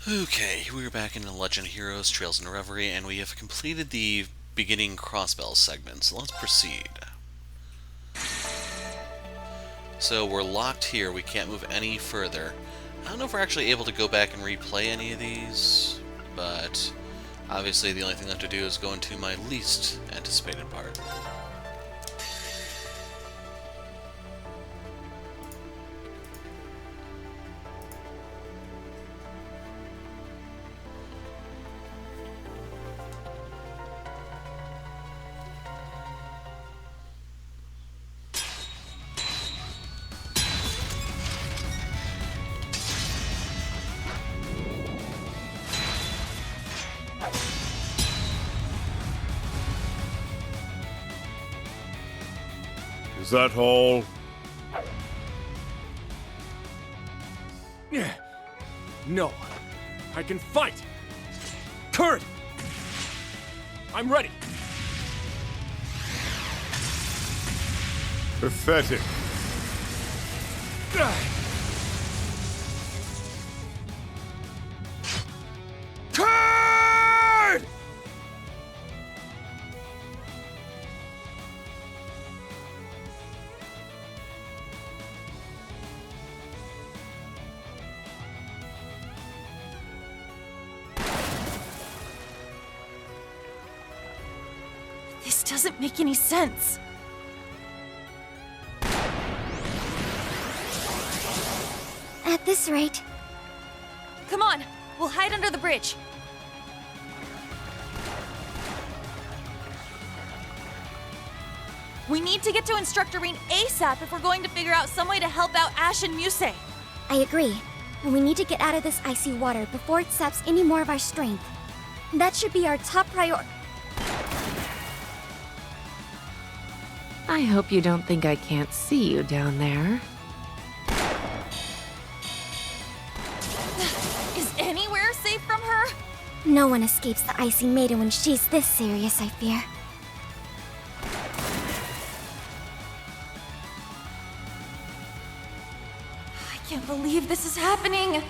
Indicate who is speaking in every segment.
Speaker 1: Okay, we're back in the Legend of Heroes, Trails in Reverie, and we have completed the beginning crossbell segment, so let's proceed. So we're locked here, we can't move any further. I don't know if we're actually able to go back and replay any of these, but obviously the only thing left to do is go into my least anticipated part.
Speaker 2: Is that all?
Speaker 3: No. I can fight! Kurt! I'm ready!
Speaker 2: Pathetic.
Speaker 3: Kurt!
Speaker 4: This doesn't make any sense.
Speaker 5: At this rate,
Speaker 4: Come on, we'll hide under the bridge. We need to get to Instructor Reen ASAP if we're going to figure out some way to help out Ash and Muse.
Speaker 5: I agree. We need to get out of this icy water before it saps any more of our strength. That should be our top priority.
Speaker 6: I hope you don't think I can't see you down there.
Speaker 4: Is anywhere safe from her?
Speaker 5: No one escapes the icy maiden when she's this serious, I fear.
Speaker 4: I can't believe this is happening.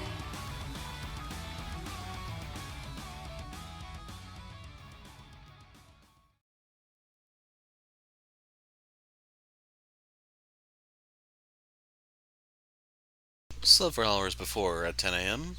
Speaker 1: Several hours before at 10 a.m.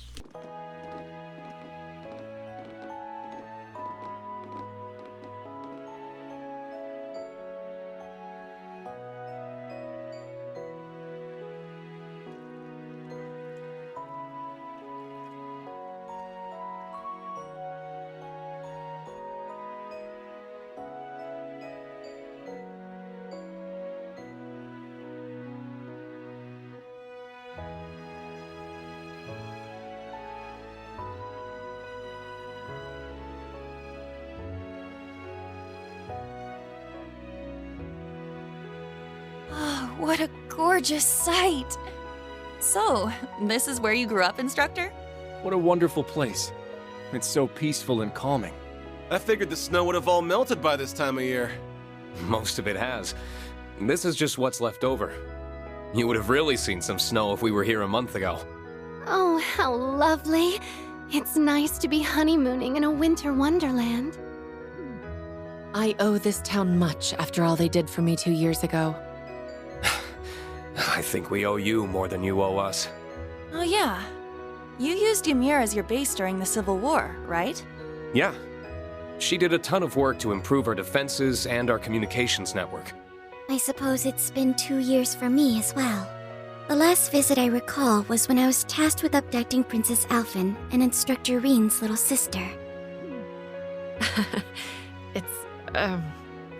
Speaker 4: Oh, what a gorgeous sight. So, this is where you grew up, Instructor?
Speaker 3: What a wonderful place. It's so peaceful and calming.
Speaker 7: I figured the snow would have all melted by this time of year.
Speaker 8: Most of it has. This is just what's left over. You would have really seen some snow if we were here a month ago.
Speaker 5: Oh, how lovely. It's nice to be honeymooning in a winter wonderland.
Speaker 6: I owe this town much after all they did for me 2 years ago.
Speaker 8: I think we owe you more than you owe us.
Speaker 4: Oh yeah. You used Ymir as your base during the Civil War, right?
Speaker 8: Yeah. She did a ton of work to improve our defenses and our communications network.
Speaker 5: I suppose it's been 2 years for me as well. The last visit I recall was when I was tasked with abducting Princess Alphen and Instructor Reen's little sister.
Speaker 6: It's,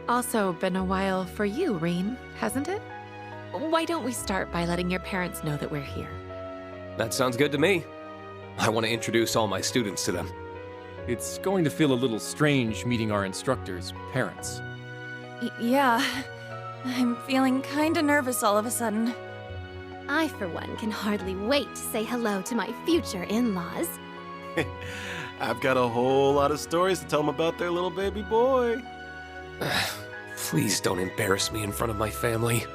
Speaker 6: also been a while for you, Reen, hasn't it? Why don't we start by letting your parents know that we're here?
Speaker 8: That sounds good to me. I want to introduce all my students to them.
Speaker 3: It's going to feel a little strange meeting our instructors' parents.
Speaker 4: Yeah. I'm feeling kinda nervous all of a sudden.
Speaker 5: I, for one, can hardly wait to say hello to my future in-laws.
Speaker 7: I've got a whole lot of stories to tell them about their little baby boy.
Speaker 8: Please don't embarrass me in front of my family.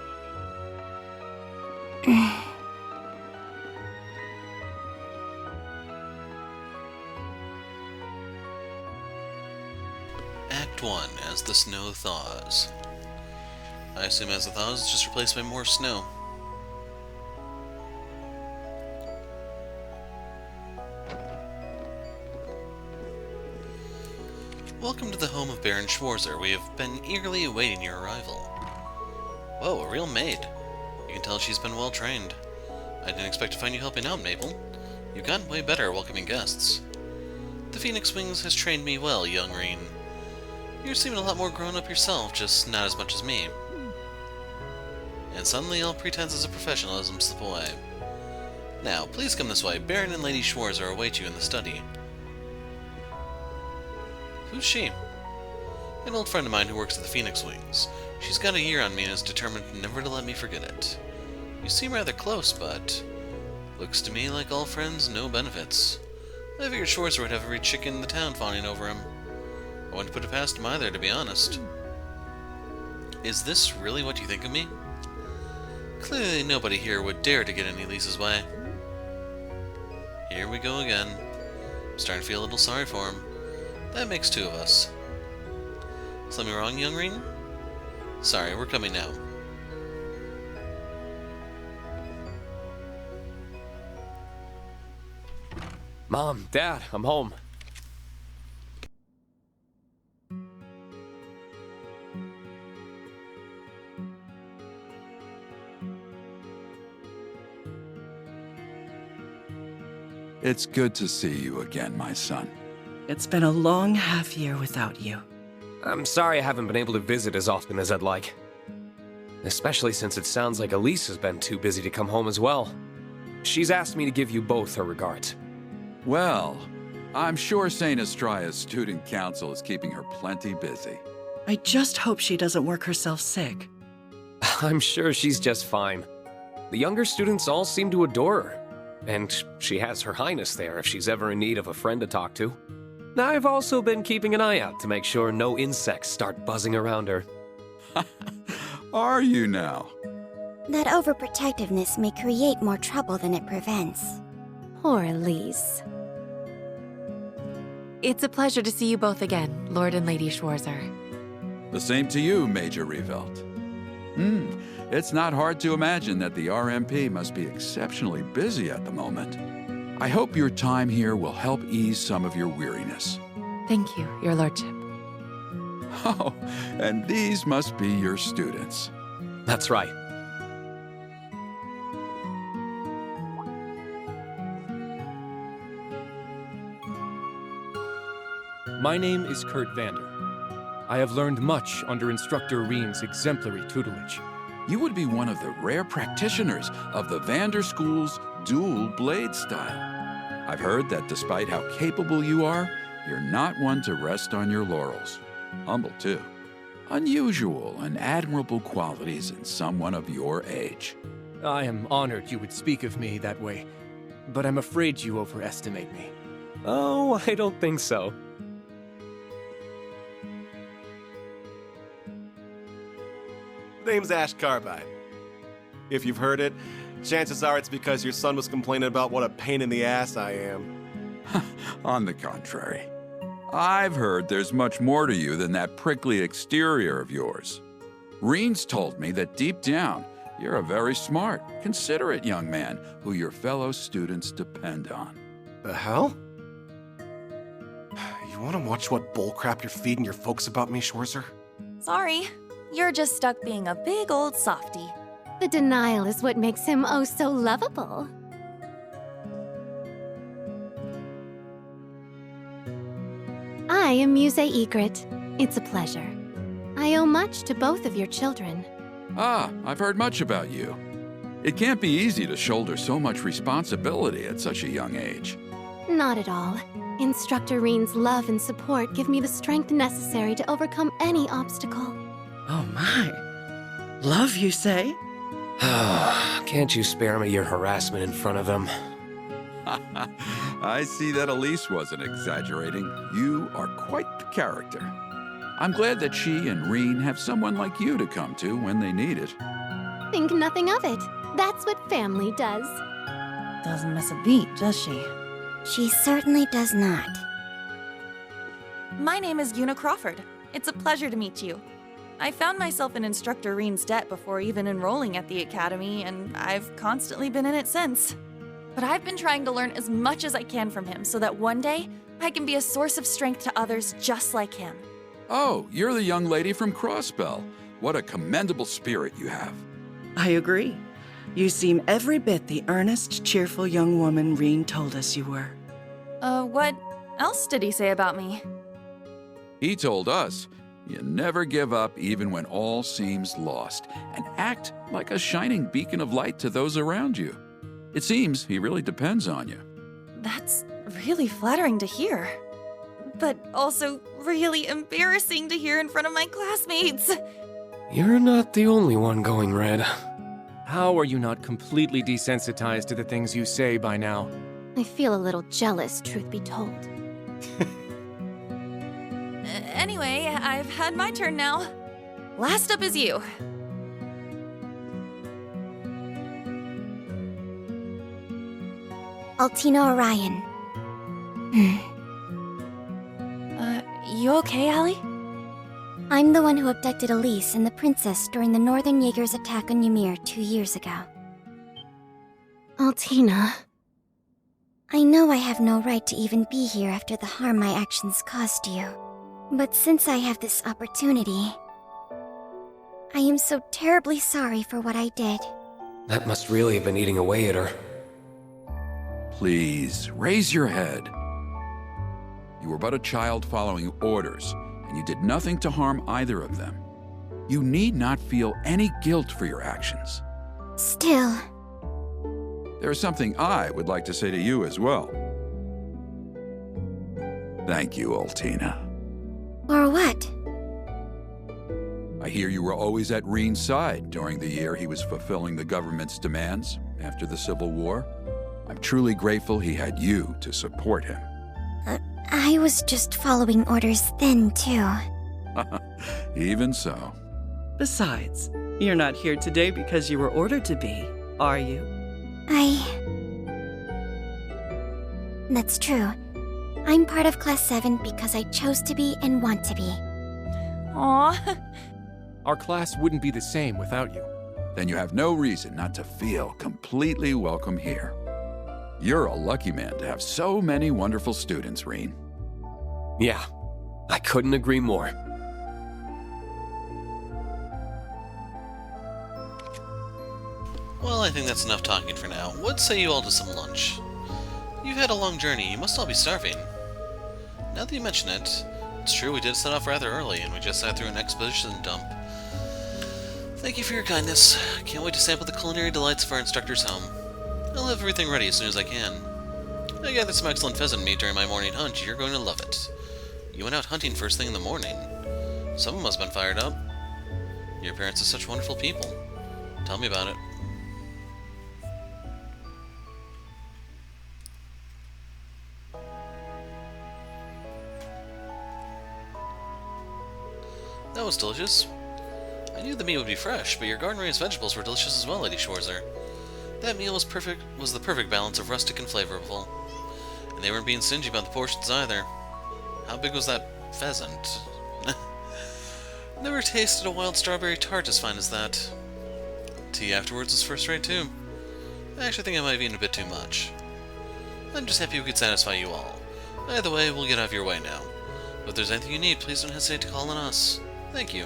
Speaker 1: Act 1, as the snow thaws. I assume as it thaws, it's just replaced by more snow. Welcome to the home of Baron Schwarzer. We have been eagerly awaiting your arrival. Whoa, a real maid. You can tell she's been well trained. I didn't expect to find you helping out, Maple. You've gotten way better at welcoming guests. The Phoenix Wings has trained me well, young Reen. You're seeming a lot more grown up yourself, just not as much as me. And suddenly all pretenses of professionalism slip away. Now, please come this way. Baron and Lady Schwarzer await you in the study. Who's she? An old friend of mine who works at the Phoenix Wings. She's got a year on me and is determined never to let me forget it. You seem rather close, but looks to me like all friends, no benefits. I figured Schwarzer would have every chicken in the town fawning over him. I wouldn't put it past him either, to be honest. Is this really what you think of me? Clearly nobody here would dare to get in Elise's way. Here we go again. I'm starting to feel a little sorry for him. That makes two of us. Something wrong, young Reen? Sorry, we're coming now.
Speaker 8: Mom, Dad, I'm home.
Speaker 2: It's good to see you again, my son.
Speaker 9: It's been a long half year without you.
Speaker 8: I'm sorry I haven't been able to visit as often as I'd like. Especially since it sounds like Elise has been too busy to come home as well. She's asked me to give you both her regards.
Speaker 2: Well, I'm sure St. Estria's student council is keeping her plenty busy.
Speaker 9: I just hope she doesn't work herself sick.
Speaker 8: I'm sure she's just fine. The younger students all seem to adore her. And she has Her Highness there if she's ever in need of a friend to talk to. I've also been keeping an eye out to make sure no insects start buzzing around her.
Speaker 2: Are you now?
Speaker 5: That overprotectiveness may create more trouble than it prevents.
Speaker 6: Poor Elise. It's a pleasure to see you both again, Lord and Lady Schwarzer.
Speaker 2: The same to you, Major Revelt. It's not hard to imagine that the RMP must be exceptionally busy at the moment. I hope your time here will help ease some of your weariness.
Speaker 6: Thank you, Your Lordship.
Speaker 2: Oh, and these must be your students.
Speaker 8: That's right.
Speaker 3: My name is Kurt Vander. I have learned much under Instructor Reen's exemplary tutelage.
Speaker 2: You would be one of the rare practitioners of the Vander School's dual blade style. I've heard that despite how capable you are, you're not one to rest on your laurels. Humble, too. Unusual and admirable qualities in someone of your age.
Speaker 3: I am honored you would speak of me that way, but I'm afraid you overestimate me.
Speaker 8: Oh, I don't think so.
Speaker 7: Name's Ash Carbide. If you've heard it, chances are it's because your son was complaining about what a pain in the ass I am.
Speaker 2: On the contrary, I've heard there's much more to you than that prickly exterior of yours. Reen's told me that deep down, you're a very smart, considerate young man who your fellow students depend on.
Speaker 7: The hell? You want to watch what bullcrap you're feeding your folks about me, Schwarzer?
Speaker 4: Sorry, you're just stuck being a big old softy.
Speaker 5: The denial is what makes him oh so lovable. I am Muse Egret. It's a pleasure. I owe much to both of your children.
Speaker 2: Ah, I've heard much about you. It can't be easy to shoulder so much responsibility at such a young age.
Speaker 5: Not at all. Instructor Reen's love and support give me the strength necessary to overcome any obstacle.
Speaker 9: Oh my. Love, you say?
Speaker 8: Can't you spare me your harassment in front of them?
Speaker 2: I see that Elise wasn't exaggerating. You are quite the character. I'm glad that she and Reen have someone like you to come to when they need it.
Speaker 5: Think nothing of it. That's what family does.
Speaker 9: Doesn't miss a beat, does she?
Speaker 5: She certainly does not.
Speaker 4: My name is Una Crawford. It's a pleasure to meet you. I found myself in Instructor Reen's debt before even enrolling at the academy, and I've constantly been in it since. But I've been trying to learn as much as I can from him so that one day I can be a source of strength to others just like him.
Speaker 2: Oh, you're the young lady from Crossbell. What a commendable spirit you have.
Speaker 9: I agree. You seem every bit the earnest, cheerful young woman Reen told us you were.
Speaker 4: What else did he say about me?
Speaker 2: He told us, you never give up even when all seems lost, and act like a shining beacon of light to those around you. It seems he really depends on you.
Speaker 4: That's really flattering to hear. But also really embarrassing to hear in front of my classmates.
Speaker 8: You're not the only one going red.
Speaker 3: How are you not completely desensitized to the things you say by now?
Speaker 5: I feel a little jealous, truth be told.
Speaker 4: Anyway, I've had my turn now. Last up is you.
Speaker 5: Altina Orion.
Speaker 4: You okay, Allie?
Speaker 5: I'm the one who abducted Elise and the princess during the Northern Jaegers' attack on Ymir 2 years ago. Altina. I know I have no right to even be here after the harm my actions caused you. But since I have this opportunity, I am so terribly sorry for what I did.
Speaker 8: That must really have been eating away at her.
Speaker 2: Please, raise your head. You were but a child following orders, and you did nothing to harm either of them. You need not feel any guilt for your actions.
Speaker 5: Still,
Speaker 2: There is something I would like to say to you as well. Thank you, Altina.
Speaker 5: or what?
Speaker 2: I hear you were always at Reen's side during the year he was fulfilling the government's demands after the Civil War. I'm truly grateful he had you to support him.
Speaker 5: I was just following orders then, too.
Speaker 2: Even so.
Speaker 9: Besides, you're not here today because you were ordered to be, are you?
Speaker 5: That's true. I'm part of Class 7 because I chose to be and want to be.
Speaker 4: Aw.
Speaker 3: Our class wouldn't be the same without you.
Speaker 2: Then you have no reason not to feel completely welcome here. You're a lucky man to have so many wonderful students, Reen.
Speaker 8: Yeah, I couldn't agree more.
Speaker 1: Well, I think that's enough talking for now. What say you all to some lunch? You've had a long journey, you must all be starving. Now that you mention it, it's true we did set off rather early, and we just sat through an exposition dump. Thank you for your kindness. Can't wait to sample the culinary delights of our instructor's home. I'll have everything ready as soon as I can. I gathered some excellent pheasant meat during my morning hunt. You're going to love it. You went out hunting first thing in the morning. Someone must have been fired up. Your parents are such wonderful people. Tell me about it. That was delicious. I knew the meat would be fresh, but your garden-raised vegetables were delicious as well, Lady Schwarzer. That meal was the perfect balance of rustic and flavorful. And they weren't being stingy about the portions either. How big was that pheasant? Never tasted a wild strawberry tart as fine as that. Tea afterwards was first rate too. I actually think I might have eaten a bit too much. I'm just happy we could satisfy you all. Either way, we'll get out of your way now. But if there's anything you need, please don't hesitate to call on us. Thank you.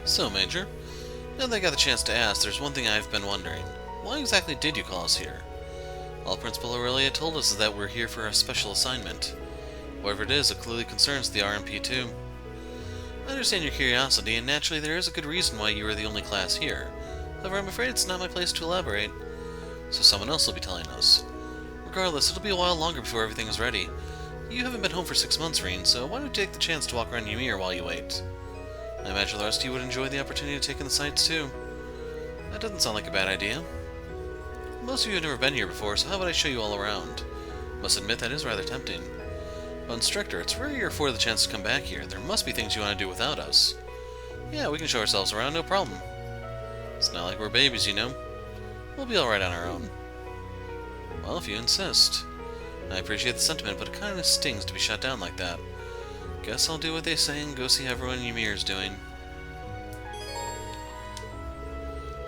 Speaker 1: So, Major, now that I got the chance to ask, there's one thing I've been wondering. Why exactly did you call us here? All Principal Aurelia told us is that we're here for a special assignment. Whatever it is, it clearly concerns the RMP too. I understand your curiosity, and naturally there is a good reason why you are the only class here. However, I'm afraid it's not my place to elaborate, so someone else will be telling us. Regardless, it'll be a while longer before everything is ready. You haven't been home for 6 months, Reen, so why don't you take the chance to walk around Ymir while you wait? I imagine the rest of you would enjoy the opportunity to take in the sights too. That doesn't sound like a bad idea. Most of you have never been here before, so how about I show you all around? Must admit that is rather tempting. But Instructor, it's rare you're afforded the chance to come back here. There must be things you want to do without us. Yeah, we can show ourselves around, no problem. It's not like we're babies, you know. We'll be alright on our own. Well, if you insist. I appreciate the sentiment, but it kind of stings to be shut down like that. Guess I'll do what they say and go see how everyone Ymir's doing.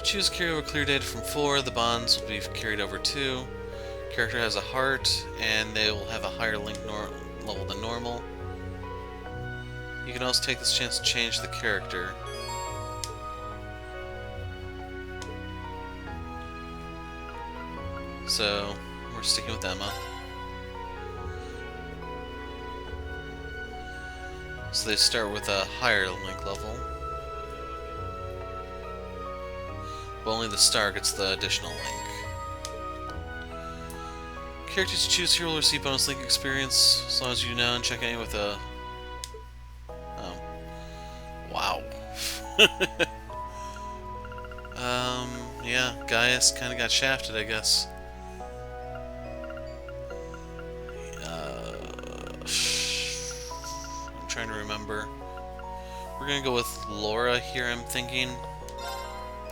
Speaker 1: Choose carry over clear data from 4. The bonds will be carried over 2. Character has a heart, and they will have a higher link level than normal. You can also take this chance to change the character. So, we're sticking with Emma. So they start with a higher link level. But only the star gets the additional link. Characters you choose here will receive bonus link experience, as long as you know and check in with a... Oh. Wow. Yeah, Gaius kinda got shafted, I guess. I'm trying to remember. We're gonna go with Laura here, I'm thinking.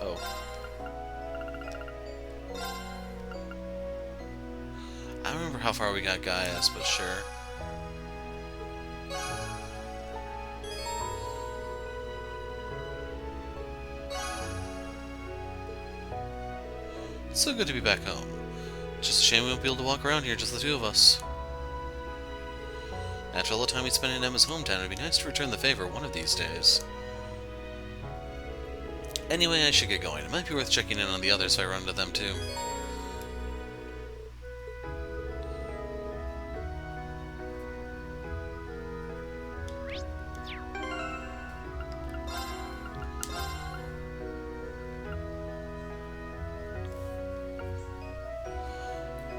Speaker 1: Oh. I don't remember how far we got Gaius, but sure. It's so good to be back home. Just a shame we won't be able to walk around here, just the two of us. After all the time we spent in Emma's hometown, it'd be nice to return the favor one of these days. Anyway, I should get going. It might be worth checking in on the others so I run into them too.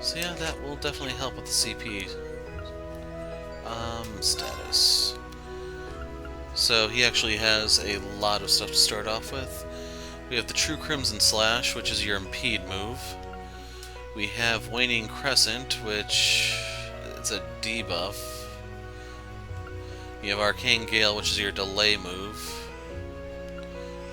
Speaker 1: So yeah, that will definitely help with the CP. Status. So he actually has a lot of stuff to start off with. We have the True Crimson Slash, which is your impede move. We have Waning Crescent, which it's a debuff. You have Arcane Gale, which is your delay move.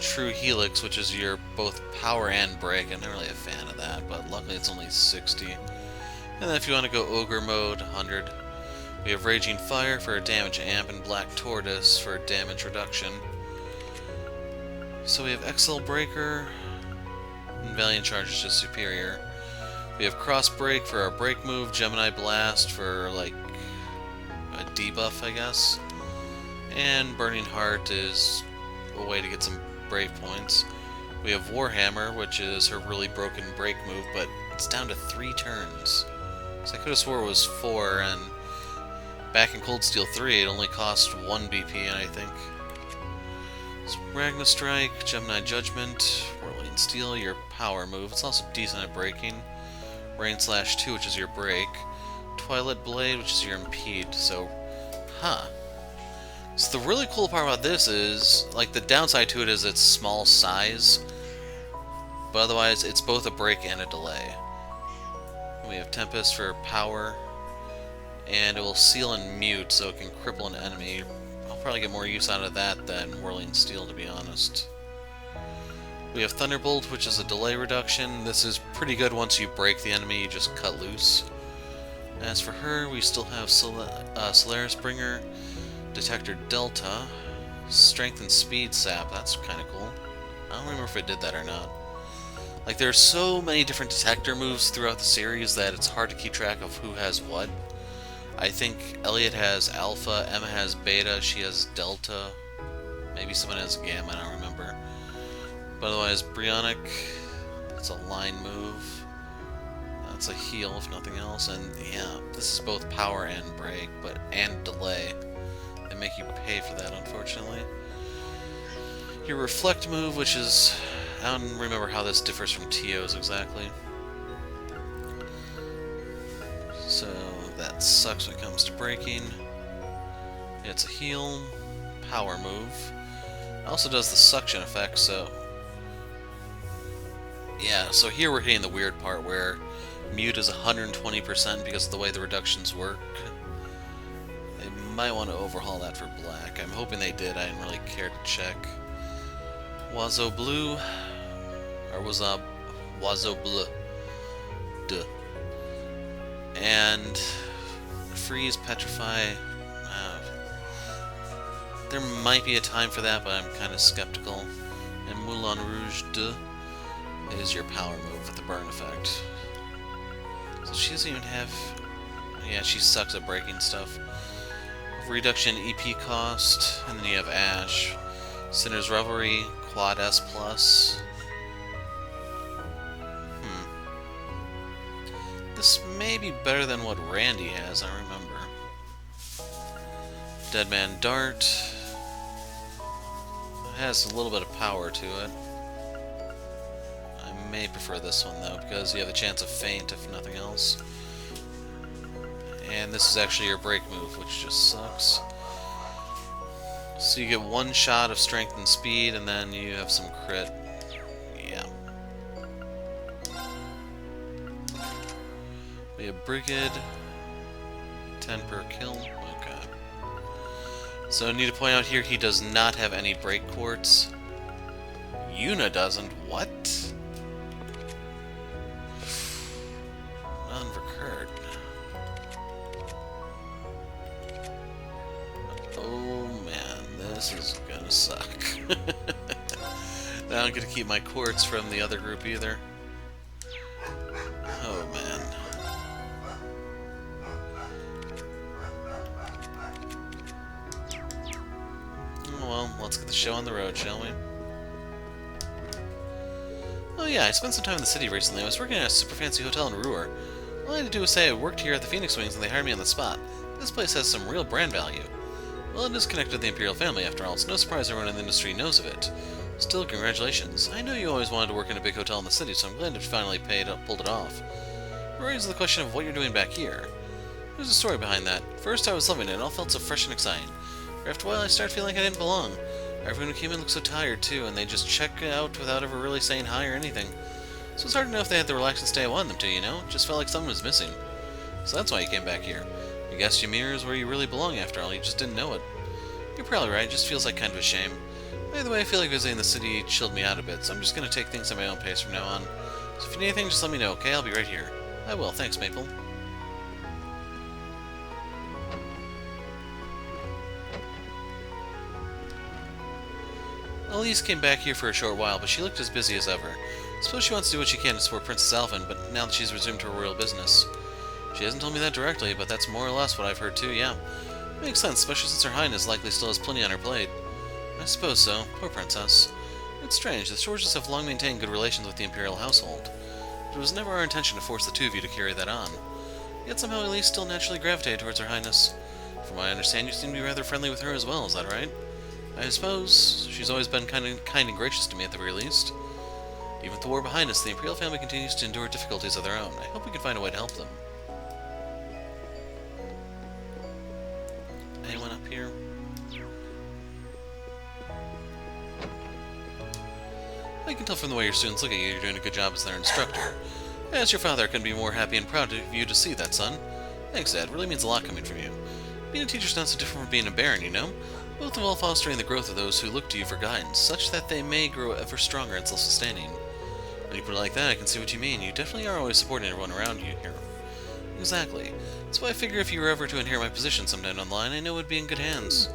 Speaker 1: True Helix, which is your both power and break. I'm not really a fan of that, but luckily it's only 60. And then if you want to go Ogre mode, 100. We have Raging Fire for a damage amp and Black Tortoise for damage reduction. So we have XL Breaker, and Valiant Charge is just superior. We have Cross Break for our break move, Gemini Blast for like a debuff, I guess. And Burning Heart is a way to get some brave points. We have Warhammer, which is her really broken break move, but it's down to 3 turns. So I could have swore it was 4, and back in Cold Steel 3 it only cost 1 BP, I think. So Ragna Strike, Gemini Judgment, Whirling Steel, your power move. It's also decent at breaking. Rain Slash 2, which is your break. Twilight Blade, which is your impede. So, So the really cool part about this is, like, the downside to it is its small size, but otherwise it's both a break and a delay. We have Tempest for power, and it will seal and mute, so it can cripple an enemy. I'll probably get more use out of that than Whirling Steel, to be honest. We have Thunderbolt, which is a delay reduction. This is pretty good once you break the enemy, you just cut loose. As for her, we still have Solaris Bringer, Detector Delta, Strength and Speed Sap. That's kind of cool. I don't remember if it did that or not. Like, there's so many different detector moves throughout the series that it's hard to keep track of who has what. I think Elliot has Alpha, Emma has Beta, she has Delta, maybe someone has Gamma, I don't remember. But otherwise, Brionic, it's a line move. That's a heal, if nothing else, and yeah, this is both power and break, and delay. They make you pay for that, unfortunately. Your Reflect move, which is... I don't remember how this differs from TO's exactly. So that sucks when it comes to breaking. It's a heal, power move. It also does the suction effect, so... Yeah, so here we're hitting the weird part where mute is 120% because of the way the reductions work. They might want to overhaul that for black. I'm hoping they did, I didn't really care to check. Wazo Blue, or Wazo Bleu. Duh. And freeze, petrify. There might be a time for that, but I'm kind of skeptical. And Moulin Rouge 2 is your power move with the burn effect. So she doesn't even have... Yeah, she sucks at breaking stuff. Reduction EP cost, and then you have Ash. Sinner's Reverie, Quad S+. This may be better than what Randy has, I remember. Deadman Dart. It has a little bit of power to it. I may prefer this one though, because you have a chance of feint if nothing else. And this is actually your break move, which just sucks. So you get one shot of strength and speed, and then you have some crit. Yeah. We have Brigade. 10 per kill. Okay. So I need to point out here, he does not have any break quartz. Yuna doesn't. What? None for Kurt. Oh man, this is gonna suck. Now I'm gonna keep my quartz from the other group either. Oh man. Well, let's get the show on the road, shall we? Oh yeah, I spent some time in the city recently. I was working at a super fancy hotel in Ruhr. All I had to do was say I worked here at the Phoenix Wings and they hired me on the spot. This place has some real brand value. Well, it is connected to the Imperial family after all. It's no surprise everyone in the industry knows of it. Still, congratulations. I know you always wanted to work in a big hotel in the city, so I'm glad you finally pulled it off. It raises the question of what you're doing back here. There's a story behind that. First, I was loving it. It all felt so fresh and exciting. After a while, I started feeling like I didn't belong. Everyone who came in looked so tired, too, and they just check out without ever really saying hi or anything. So it's hard to know if they had the relaxing stay I wanted them to, you know? It just felt like someone was missing. So that's why you came back here. I guess Ymir is where you really belong after all, you just didn't know it. You're probably right, it just feels like kind of a shame. By the way, I feel like visiting the city chilled me out a bit, so I'm just gonna take things at my own pace from now on. So if you need anything, just let me know, okay? I'll be right here. I will, thanks, Maple. Elise came back here for a short while, but she looked as busy as ever. I suppose she wants to do what she can to support Princess Alvin, but now that she's resumed her royal business. She hasn't told me that directly, but that's more or less what I've heard too, yeah. Makes sense, especially since Her Highness likely still has plenty on her plate. I suppose so. Poor Princess. It's strange, the Georges have long maintained good relations with the Imperial household. But it was never our intention to force the two of you to carry that on. Yet somehow Elise still naturally gravitated towards Her Highness. From what I understand, you seem to be rather friendly with her as well, is that right? I suppose she's always been kind and gracious to me at the very least. Even with the war behind us, the Imperial family continues to endure difficulties of their own. I hope we can find a way to help them. Anyone up here? I can tell from the way your students look at you, you're doing a good job as their instructor. As your father, I couldn't be more happy and proud of you to see that, son. Thanks, Dad. It really means a lot coming from you. Being a teacher's not so different from being a baron, you know? Both involve fostering the growth of those who look to you for guidance, such that they may grow ever stronger and self-sustaining. When you put it like that, I can see what you mean. You definitely are always supporting everyone around you here. Exactly. That's why I figure if you were ever to inherit my position sometime down the line, I know it would be in good hands.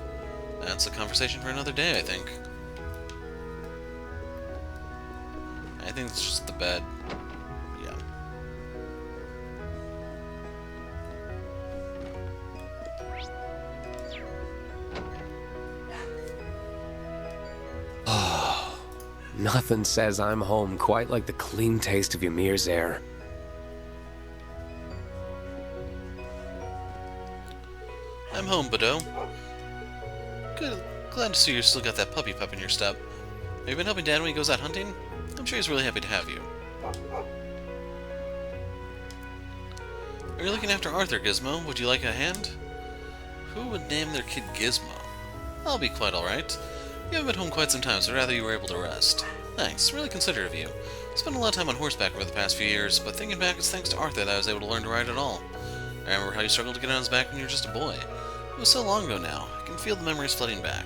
Speaker 1: That's a conversation for another day, I think. I think it's just the bed. Yeah.
Speaker 8: Nothing says I'm home quite like the clean taste of Ymir's air.
Speaker 1: I'm home, Badeau. Good. Glad to see you still got that puppy pup in your step. Have you been helping Dad when he goes out hunting? I'm sure he's really happy to have you. Are you looking after Arthur, Gizmo? Would you like a hand? Who would name their kid Gizmo? I'll be quite alright. You haven't been home quite some time, so I'd rather you were able to rest. Thanks, really considerate of you. I spent a lot of time on horseback over the past few years, but thinking back, it's thanks to Arthur that I was able to learn to ride at all. I remember how you struggled to get on his back when you were just a boy. It was so long ago now. I can feel the memories flooding back.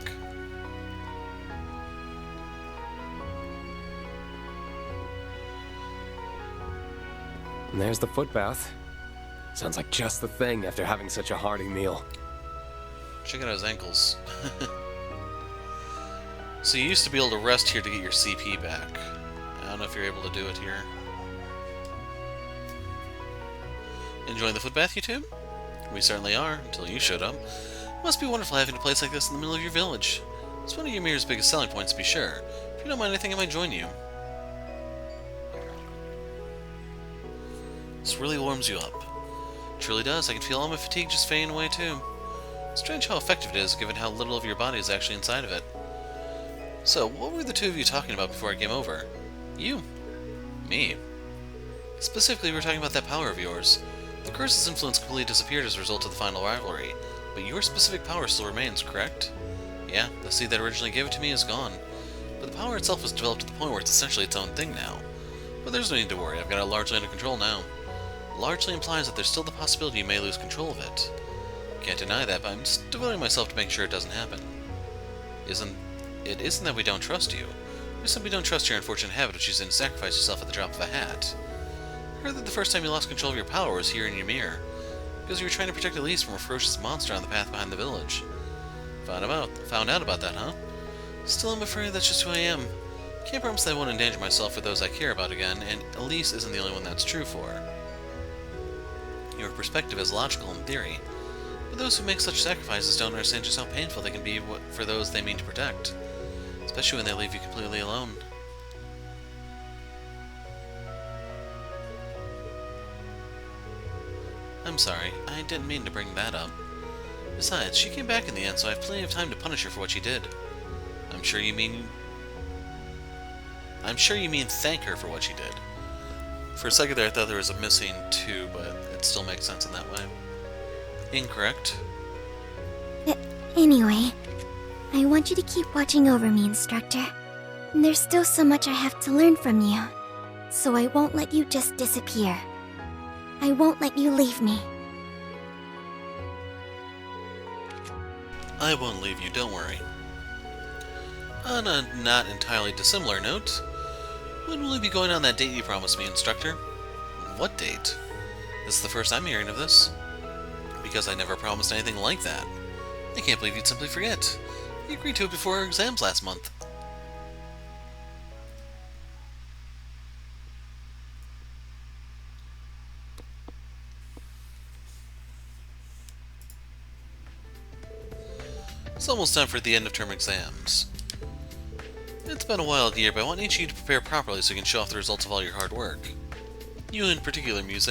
Speaker 8: And there's the footbath. Sounds like just the thing after having such a hearty meal.
Speaker 1: Check out his ankles. So you used to be able to rest here to get your CP back. I don't know if you're able to do it here. Enjoying the foot bath, you two? We certainly are, until you showed up. It must be wonderful having a place like this in the middle of your village. It's one of Ymir's biggest selling points, to be sure. If you don't mind, I think I might join you. This really warms you up. It truly does. I can feel all my fatigue just fading away, too. Strange how effective it is, given how little of your body is actually inside of it. So, what were the two of you talking about before I came over? You. Me. Specifically, we were talking about that power of yours. The curse's influence completely disappeared as a result of the final rivalry, but your specific power still remains, correct? Yeah, the seed that originally gave it to me is gone, but the power itself has developed to the point where it's essentially its own thing now. But there's no need to worry, I've got it largely under control now. Largely implies that there's still the possibility you may lose control of it. Can't deny that, but I'm just devoting myself to make sure it doesn't happen. It isn't that we don't trust you. We simply don't trust your unfortunate habit of choosing to sacrifice yourself at the drop of a hat. I heard that the first time you lost control of your power was here in Ymir, because you were trying to protect Elise from a ferocious monster on the path behind the village. Found out about that, huh? Still, I'm afraid that's just who I am. Can't promise that I won't endanger myself for those I care about again, and Elise isn't the only one that's true for. Your perspective is logical in theory, but those who make such sacrifices don't understand just how painful they can be for those they mean to protect. Especially when they leave you completely alone. I'm sorry, I didn't mean to bring that up. Besides, she came back in the end, so I have plenty of time to punish her for what she did. I'm sure you mean thank her for what she did. For a second there, I thought there was a missing two, but it still makes sense in that way. Incorrect.
Speaker 5: Anyway, I want you to keep watching over me, Instructor. There's still so much I have to learn from you, so I won't let you just disappear. I won't let you leave me.
Speaker 1: I won't leave you, don't worry. On a not entirely dissimilar note, when will we be going on that date you promised me, Instructor? What date? This is the first I'm hearing of this. Because I never promised anything like that. I can't believe you'd simply forget. You agreed to it before our exams last month. It's almost time for the end of term exams. It's been a wild year, but I want each of you to prepare properly so you can show off the results of all your hard work. You in particular, Muse.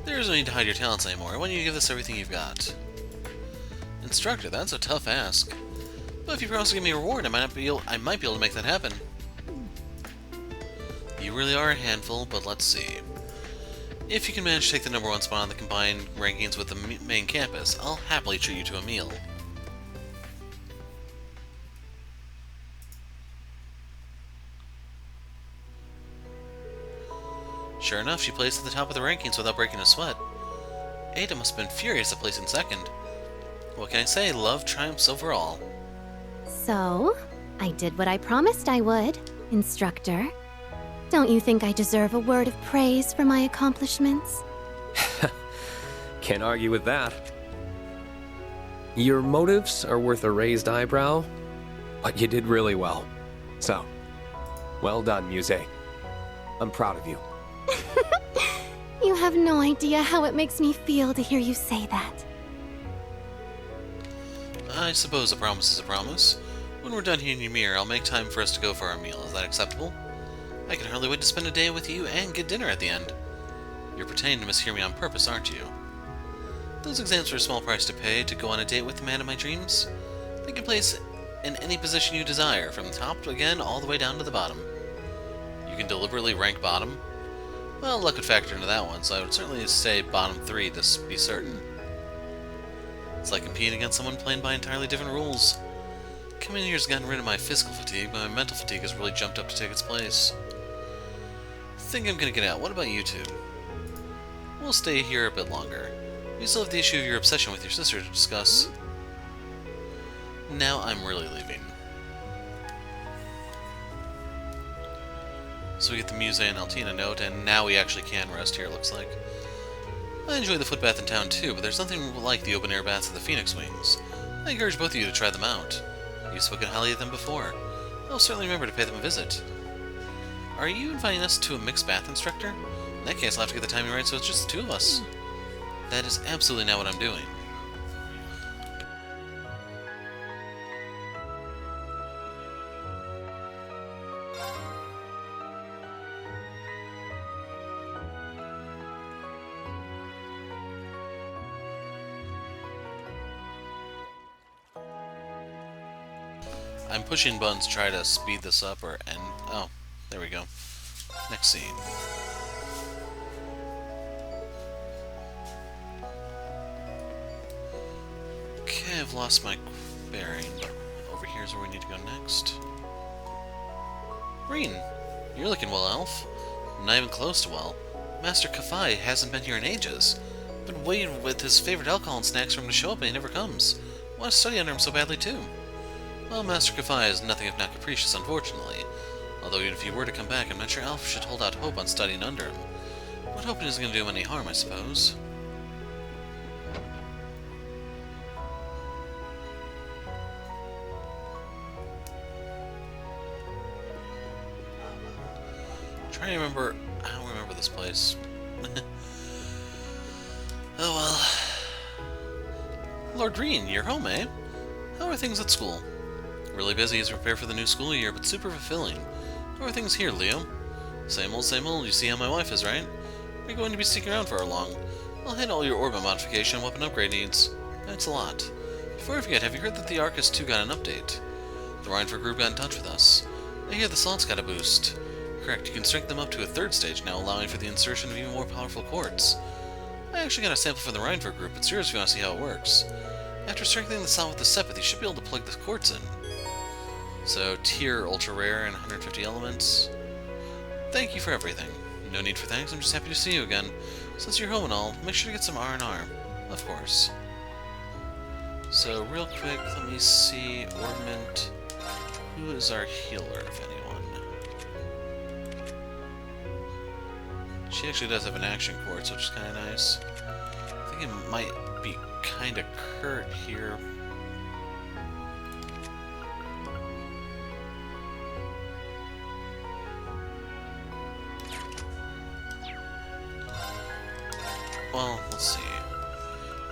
Speaker 1: There is no need to hide your talents anymore. I want you to give this everything you've got. Instructor, that's a tough ask. But if you promise to give me a reward, I might be able to make that happen. You really are a handful, but let's see. If you can manage to take the #1 spot on the combined rankings with the main campus, I'll happily treat you to a meal. Sure enough, she placed at the top of the rankings without breaking a sweat. Ada must have been furious at placing second. What can I say? Love triumphs over all.
Speaker 10: So, I did what I promised I would, Instructor. Don't you think I deserve a word of praise for my accomplishments?
Speaker 8: Can't argue with that. Your motives are worth a raised eyebrow, but you did really well. So, well done, Muse. I'm proud of you.
Speaker 10: You have no idea how it makes me feel to hear you say that.
Speaker 1: I suppose a promise is a promise. When we're done here in Ymir, I'll make time for us to go for our meal. Is that acceptable? I can hardly wait to spend a day with you and get dinner at the end. You're pretending to mishear me on purpose, aren't you? Those exams are a small price to pay to go on a date with the man of my dreams. They can place in any position you desire, from the top again all the way down to the bottom. You can deliberately rank bottom? Well, luck would factor into that one, so I would certainly say bottom 3 to be certain. It's like competing against someone playing by entirely different rules. Coming here has gotten rid of my physical fatigue, but my mental fatigue has really jumped up to take its place. Think I'm gonna get out. What about you two? We'll stay here a bit longer. We still have the issue of your obsession with your sister to discuss. Now I'm really leaving. So we get the Muse and Altina note, and now we actually can rest here, it looks like. I enjoy the footbath in town too, but there's nothing like the open-air baths at the Phoenix Wings. I encourage both of you to try them out. You've spoken highly of them before. I'll certainly remember to pay them a visit. Are you inviting us to a mixed bath instructor? In that case, I'll have to get the timing right so it's just the two of us. That is absolutely not what I'm doing. I'm pushing buttons to try to speed this up or end. Oh, there we go. Next scene. Okay, I've lost my bearing, but over here's where we need to go next. Reen, you're looking well, Elf. Not even close to well. Master Kafai hasn't been here in ages. Been waiting with his favorite alcohol and snacks for him to show up and he never comes. Want to study under him so badly too. Well, Master Kafai is nothing if not capricious, unfortunately. Although even if he were to come back, I'm not sure Alpha should hold out hope on studying under him. But hoping isn't going to do him any harm, I suppose. Trying to remember... I don't remember this place. Oh well. Lord Green, you're home, eh? How are things at school? Really busy as we prepare for the new school year, but super fulfilling. How are things here, Leo? Same old, same old. You see how my wife is, right? Are you going to be sticking around for how long? I'll handle all your orbit modification and weapon upgrade needs. Thanks a lot. Before I forget, have you heard that the Arcus 2 got an update? The Rhineford group got in touch with us. I hear the slots got a boost. Correct, you can strengthen them up to a 3rd stage now, allowing for the insertion of even more powerful quartz. I actually got a sample from the Rhineford group. It's yours if you want to see how it works. After strengthening the slot with the Sepith, you should be able to plug the quartz in. So, tier ultra rare and 150 elements. Thank you for everything. No need for thanks, I'm just happy to see you again. Since you're home and all, make sure to get some R&R. Of course. So, real quick, let me see. Ornament. Who is our healer, if anyone? She actually does have an action quartz, which is kind of nice. I think it might be kind of Kurt here. Well, let's see.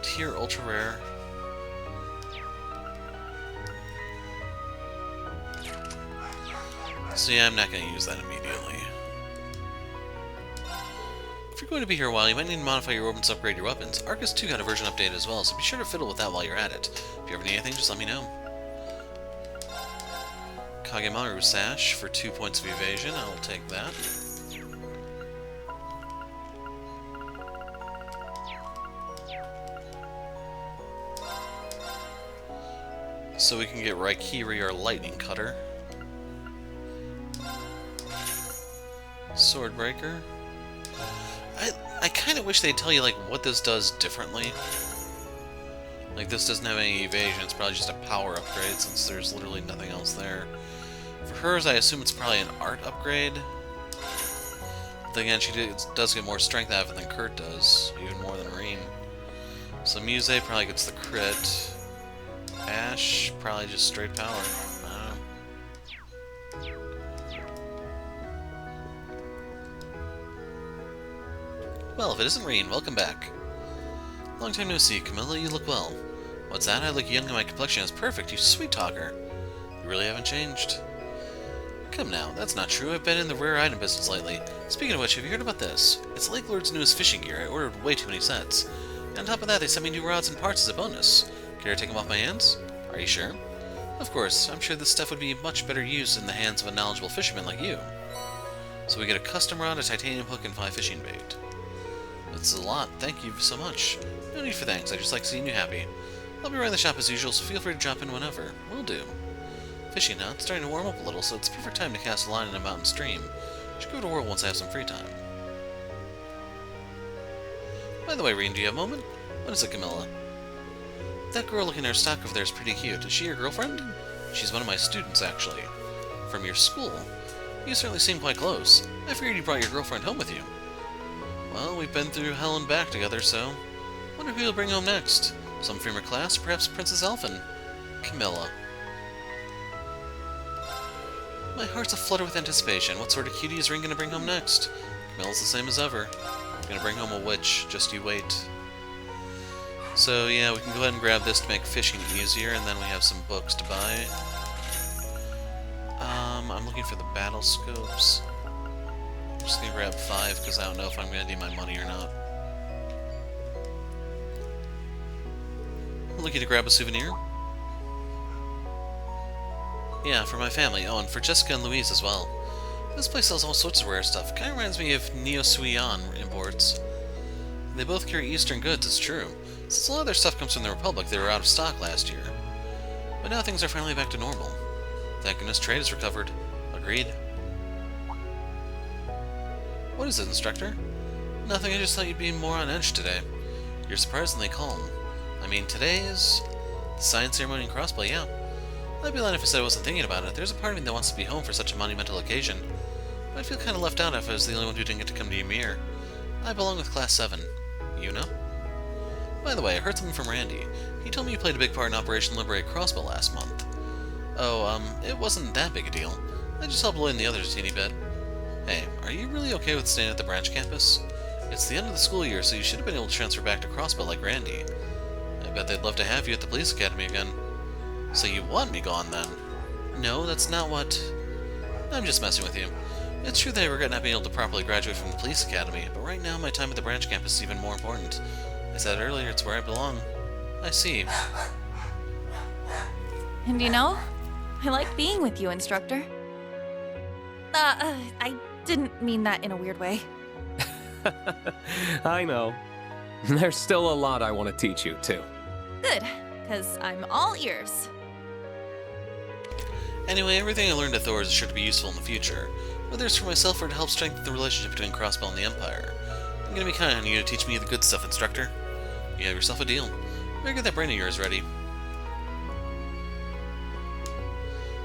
Speaker 1: Tier ultra rare. So yeah, I'm not going to use that immediately. If you're going to be here a while, you might need to modify your orbits to upgrade your weapons. Arcus 2 got a version update as well, so be sure to fiddle with that while you're at it. If you ever need anything, just let me know. Kagemaru Sash for 2 points of evasion, I will take that. So we can get Raikiri, our lightning cutter. Swordbreaker. I kind of wish they'd tell you like what this does differently. Like this doesn't have any evasion, it's probably just a power upgrade since there's literally nothing else there. For hers, I assume it's probably an art upgrade. But again, she does get more strength out of it than Kurt does, even more than Reen. So Muse probably gets the crit. Ash, probably just straight power. I don't know. Well, if it isn't Reen, welcome back. Long time no see, Camilla, you look well. What's that? I look young and my complexion is perfect, you sweet talker. You really haven't changed. Come now, that's not true. I've been in the rare item business lately. Speaking of which, have you heard about this? It's Lake Lord's newest fishing gear. I ordered way too many sets. And on top of that, they sent me new rods and parts as a bonus. Care to take them off my hands? Are you sure? Of course, I'm sure this stuff would be much better used in the hands of a knowledgeable fisherman like you. So we get a custom rod, a titanium hook, and 5 fishing bait. That's a lot. Thank you so much. No need for thanks. I just like seeing you happy. I'll be running the shop as usual, so feel free to drop in whenever. Will do. Fishing, huh? It's starting to warm up a little, so it's the perfect time to cast a line in a mountain stream. I should go to World once I have some free time. By the way, Reen, do you have a moment? What is it, Camilla? That girl looking at her stock over there is pretty cute. Is she your girlfriend? She's one of my students, actually. From your school? You certainly seem quite close. I figured you brought your girlfriend home with you. Well, we've been through hell and back together, so... wonder who you'll bring home next. Some from your class, or perhaps Princess Elfin? Camilla. My heart's aflutter with anticipation. What sort of cutie is Ring gonna bring home next? Camilla's the same as ever. Gonna bring home a witch, just you wait. So yeah, we can go ahead and grab this to make fishing easier, and then we have some books to buy. I'm looking for the battle scopes. I'm just gonna grab 5 because I don't know if I'm gonna need my money or not. I'm looking to grab a souvenir. Yeah, for my family. Oh, and for Jessica and Louise as well. This place sells all sorts of rare stuff. Kinda reminds me of Neo Suion imports. They both carry Eastern goods, it's true. Since a lot of their stuff comes from the Republic, they were out of stock last year. But now things are finally back to normal. Thank goodness trade has recovered. Agreed. What is it, Instructor? Nothing, I just thought you'd be more on edge today. You're surprisingly calm. I mean, today is... the science ceremony and crossplay, yeah. I'd be lying if I said I wasn't thinking about it. There's a part of me that wants to be home for such a monumental occasion. But I'd feel kind of left out if I was the only one who didn't get to come to Ymir. I belong with Class 7. You know? By the way, I heard something from Randy. He told me you played a big part in Operation Liberate Crossbow last month. Oh, it wasn't that big a deal. I just helped Lloyd and the others a teeny bit. Hey, are you really okay with staying at the branch campus? It's the end of the school year, so you should have been able to transfer back to Crossbow like Randy. I bet they'd love to have you at the police academy again. So you want me gone, then? No, that's not what... I'm just messing with you. It's true that I regret not being able to properly graduate from the police academy, but right now my time at the branch campus is even more important. I said earlier, it's where I belong. I see.
Speaker 4: And you know, I like being with you, Instructor. I didn't mean that in a weird way.
Speaker 8: I know. There's still a lot I want to teach you, too.
Speaker 4: Good, because I'm all ears.
Speaker 1: Anyway, everything I learned at Thor is sure to be useful in the future, whether it's for myself or to help strengthen the relationship between Crossbow and the Empire. I'm gonna be kind on you to teach me the good stuff, Instructor. You have yourself a deal. Better get that brain of yours ready.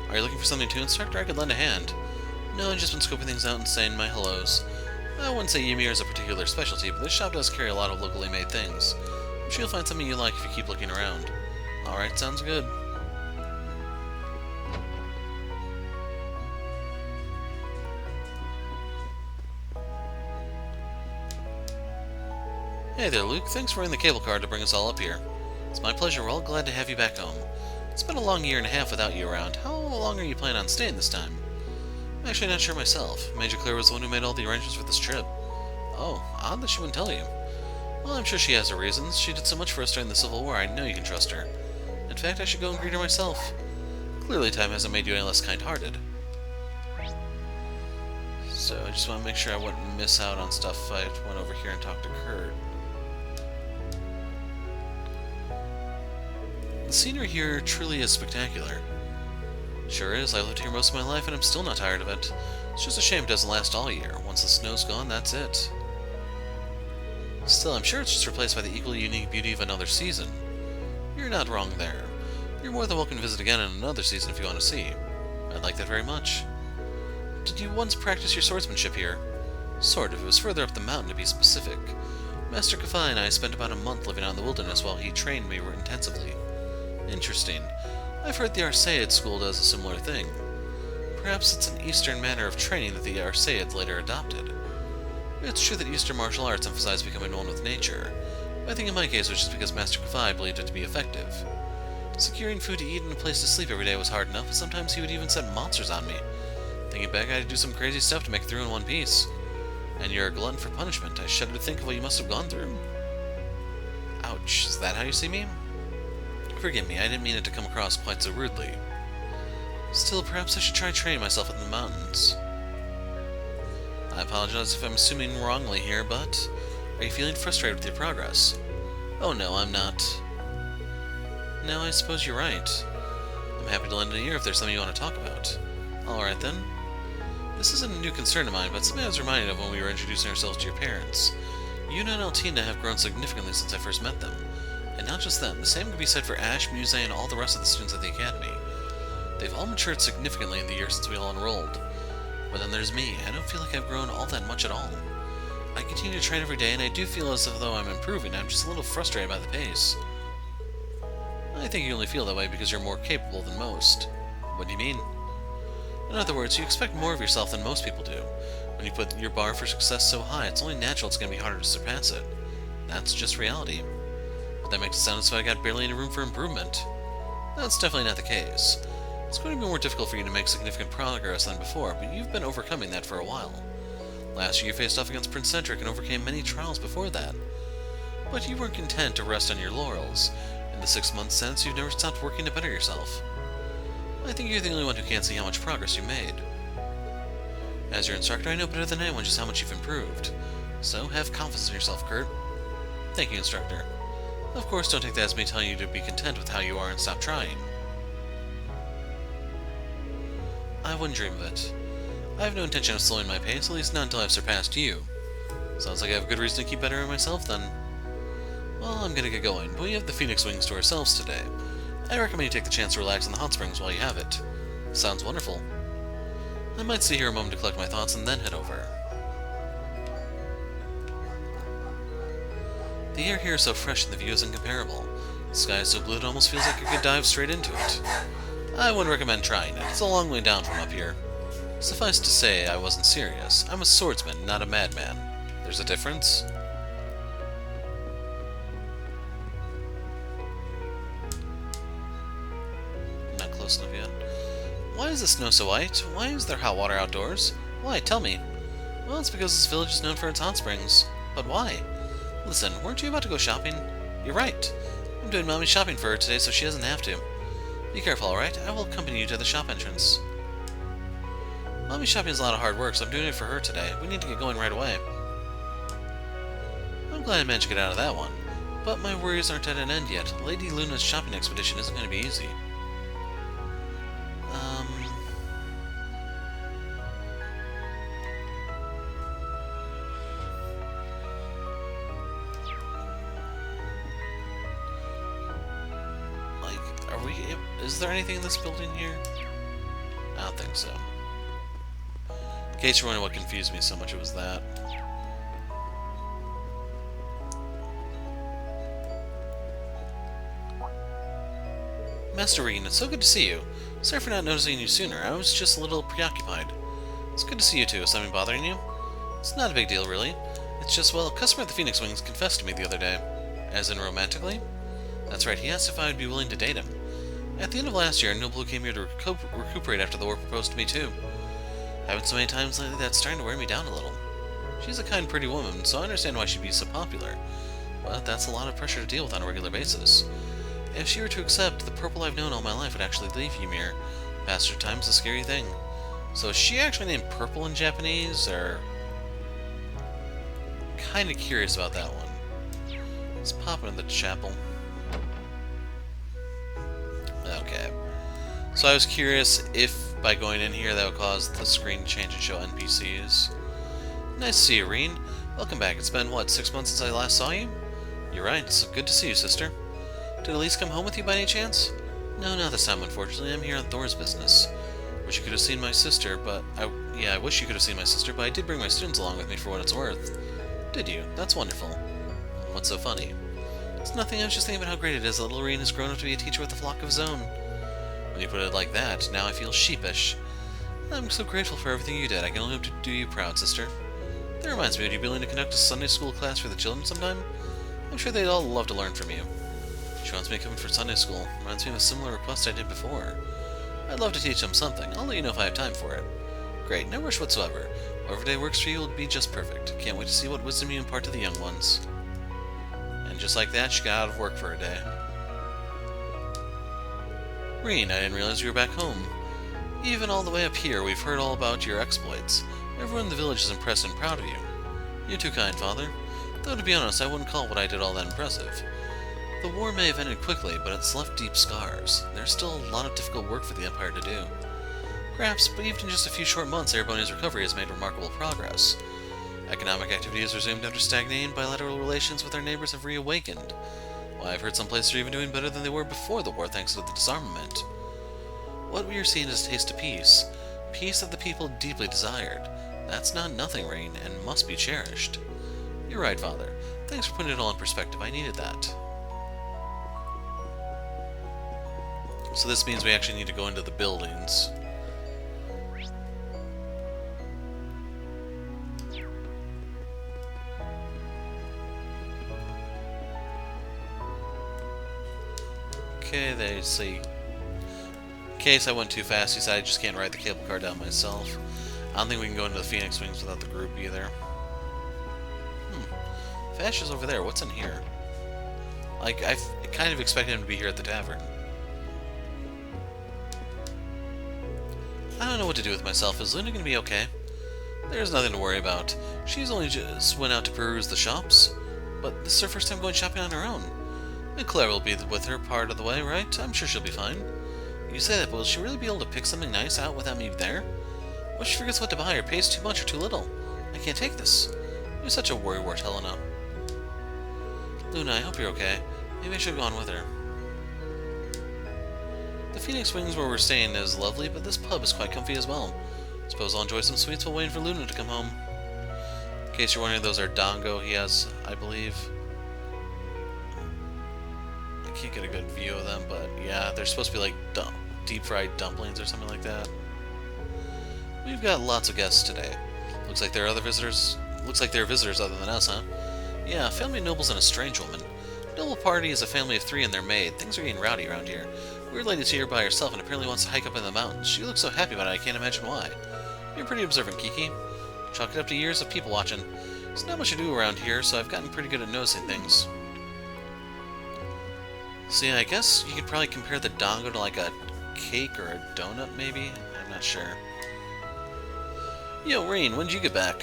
Speaker 1: Are you looking for something too, Instructor? I could lend a hand. No, I've just been scoping things out and saying my hellos. I wouldn't say Ymir is a particular specialty, but this shop does carry a lot of locally made things. I'm sure you'll find something you like if you keep looking around. Alright, sounds good. Hey there, Luke. Thanks for running the cable car to bring us all up here. It's my pleasure. We're all glad to have you back home. It's been a long year and a half without you around. How long are you planning on staying this time? I'm actually not sure myself. Major Claire was the one who made all the arrangements for this trip. Oh, odd that she wouldn't tell you. Well, I'm sure she has her reasons. She did so much for us during the Civil War, I know you can trust her. In fact, I should go and greet her myself. Clearly time hasn't made you any less kind-hearted. So I just want to make sure I wouldn't miss out on stuff if I went over here and talked to Kurt. The scenery here truly is spectacular. Sure is, I've lived here most of my life and I'm still not tired of it. It's just a shame it doesn't last all year. Once the snow's gone, that's it. Still, I'm sure it's just replaced by the equally unique beauty of another season. You're not wrong there. You're more than welcome to visit again in another season if you want to see. I'd like that very much. Did you once practice your swordsmanship here? Sort of. It was further up the mountain to be specific. Master Kafai and I spent about a month living out in the wilderness while he trained me intensively. Interesting. I've heard the Arseid school does a similar thing. Perhaps it's an Eastern manner of training that the Arseids later adopted. It's true that Eastern martial arts emphasize becoming one with nature, but I think in my case it was just because Master Kafai believed it to be effective. Securing food to eat and a place to sleep every day was hard enough, but sometimes he would even set monsters on me. Thinking back, I had to do some crazy stuff to make it through in one piece. And you're a glutton for punishment. I shudder to think of what you must have gone through. Ouch, is that how you see me? Forgive me, I didn't mean it to come across quite so rudely. Still, perhaps I should try training myself in the mountains. I apologize if I'm assuming wrongly here, but are you feeling frustrated with your progress? Oh no, I'm not. No, I suppose you're right. I'm happy to lend an ear if there's something you want to talk about. Alright then. This isn't a new concern of mine, but something I was reminded of when we were introducing ourselves to your parents. Yuna and Altina have grown significantly since I first met them. And not just them, the same can be said for Ash, Muse, and all the rest of the students at the Academy. They've all matured significantly in the years since we all enrolled. But then there's me. I don't feel like I've grown all that much at all. I continue to train every day, and I do feel as though I'm improving. I'm just a little frustrated by the pace. I think you only feel that way because you're more capable than most. What do you mean? In other words, you expect more of yourself than most people do. When you put your bar for success so high, it's only natural it's going to be harder to surpass it. That's just reality. But that makes it sound as if I got barely any room for improvement. That's definitely not the case. It's going to be more difficult for you to make significant progress than before, but you've been overcoming that for a while. Last year you faced off against Prince Cedric and overcame many trials before that. But you weren't content to rest on your laurels. In the 6 months since, you've never stopped working to better yourself. I think you're the only one who can't see how much progress you made. As your instructor, I know better than anyone just how much you've improved. So, have confidence in yourself, Kurt. Thank you, instructor. Of course, don't take that as me telling you to be content with how you are and stop trying. I wouldn't dream of it. I have no intention of slowing my pace, at least not until I've surpassed you. Sounds like I have a good reason to keep bettering myself, then. Well, I'm gonna get going, but we have the Phoenix Wings to ourselves today. I recommend you take the chance to relax in the hot springs while you have it. Sounds wonderful. I might stay here a moment to collect my thoughts and then head over. The air here is so fresh and the view is incomparable. The sky is so blue it almost feels like you could dive straight into it. I wouldn't recommend trying it. It's a long way down from up here. Suffice to say, I wasn't serious. I'm a swordsman, not a madman. There's a difference? Not close enough yet. Why is the snow so white? Why is there hot water outdoors? Why? Tell me. Well, it's because this village is known for its hot springs. But why? Listen, weren't you about to go shopping? You're right. I'm doing Mommy's shopping for her today so she doesn't have to. Be careful, alright? I will accompany you to the shop entrance. Mommy's shopping is a lot of hard work, so I'm doing it for her today. We need to get going right away. I'm glad I managed to get out of that one. But my worries aren't at an end yet. Lady Luna's shopping expedition isn't going to be easy. Is there anything in this building here? I don't think so. In case you're wondering what confused me so much, it was that. Master Regan, it's so good to see you. Sorry for not noticing you sooner. I was just a little preoccupied. It's good to see you too. Is something bothering you? It's not a big deal, really. It's just, well, a customer at the Phoenix Wings confessed to me the other day. As in romantically? That's right, he asked if I would be willing to date him. At the end of last year, Noble came here to recuperate after the war proposed to me too. Happened so many times lately that it's starting to wear me down a little. She's a kind, pretty woman, so I understand why she'd be so popular. But that's a lot of pressure to deal with on a regular basis. If she were to accept, the purple I've known all my life would actually leave Ymir. Passage of time's a scary thing. So is she actually named Purple in Japanese, or... Kinda curious about that one. Let's pop into the chapel. Okay. So I was curious if by going in here that would cause the screen to change and show NPCs. Nice to see you, Reen. Welcome back. It's been, what, 6 months since I last saw you? You're right. It's good to see you, sister. Did Elise come home with you by any chance? No, not this time, unfortunately. I'm here on Thor's business. Wish you could have seen my sister, but... I wish you could have seen my sister, but I did bring my students along with me for what it's worth. Did you? That's wonderful. What's so funny? It's nothing. I was just thinking about how great it is that little Reen has grown up to be a teacher with a flock of his own. When you put it like that, now I feel sheepish. I'm so grateful for everything you did. I can only hope to do you proud, sister. That reminds me, would you be willing to conduct a Sunday school class for the children sometime? I'm sure they'd all love to learn from you. She wants me to come in for Sunday school. Reminds me of a similar request I did before. I'd love to teach them something. I'll let you know if I have time for it. Great, no rush whatsoever. Whatever day works for you will be just perfect. Can't wait to see what wisdom you impart to the young ones. And just like that, she got out of work for a day. Reen, I didn't realize you were back home. Even all the way up here, we've heard all about your exploits. Everyone in the village is impressed and proud of you. You're too kind, Father. Though, to be honest, I wouldn't call what I did all that impressive. The war may have ended quickly, but it's left deep scars. There's still a lot of difficult work for the Empire to do. Perhaps, but even in just a few short months, Erebonia's recovery has made remarkable progress. Economic activity has resumed after stagnating, bilateral relations with our neighbors have reawakened. Why, I've heard some places are even doing better than they were before the war thanks to the disarmament. What we are seeing is a taste of peace. Peace that the people deeply desired. That's not nothing, Reen, and must be cherished. You're right, Father. Thanks for putting it all in perspective. I needed that. So this means we actually need to go into the buildings. Okay, they say... In case I went too fast, he said I just can't ride the cable car down myself. I don't think we can go into the Phoenix Wings without the group either. Vash is over there. What's in here? Like, I kind of expected him to be here at the tavern. I don't know what to do with myself. Is Luna going to be okay? There's nothing to worry about. She's only just went out to peruse the shops. But this is her first time going shopping on her own. And Claire will be with her part of the way, right? I'm sure she'll be fine. You say that, but will she really be able to pick something nice out without me there? What if she forgets what to buy or pays too much or too little? I can't take this. You're such a worrywart, Helena. Luna, I hope you're okay. Maybe I should have gone with her. The Phoenix Wings where we're staying is lovely, but this pub is quite comfy as well. Suppose I'll enjoy some sweets while waiting for Luna to come home. In case you're wondering, those are dango he has, I believe. I can't get a good view of them, but yeah, they're supposed to be like deep-fried dumplings or something like that. We've got lots of guests today. Looks like there are other visitors. Looks like there are visitors other than us, huh? Yeah, a family of nobles and a strange woman. Noble party is a family of 3 and their maid. Things are getting rowdy around here. Weird lady's here by herself and apparently wants to hike up in the mountains. She looks so happy about it, I can't imagine why. You're pretty observant, Kiki. Chalk it up to years of people watching. There's not much to do around here, so I've gotten pretty good at noticing things. So yeah, I guess you could probably compare the dango to like a cake or a donut, maybe? I'm not sure. Yo, Rain, when did you get back?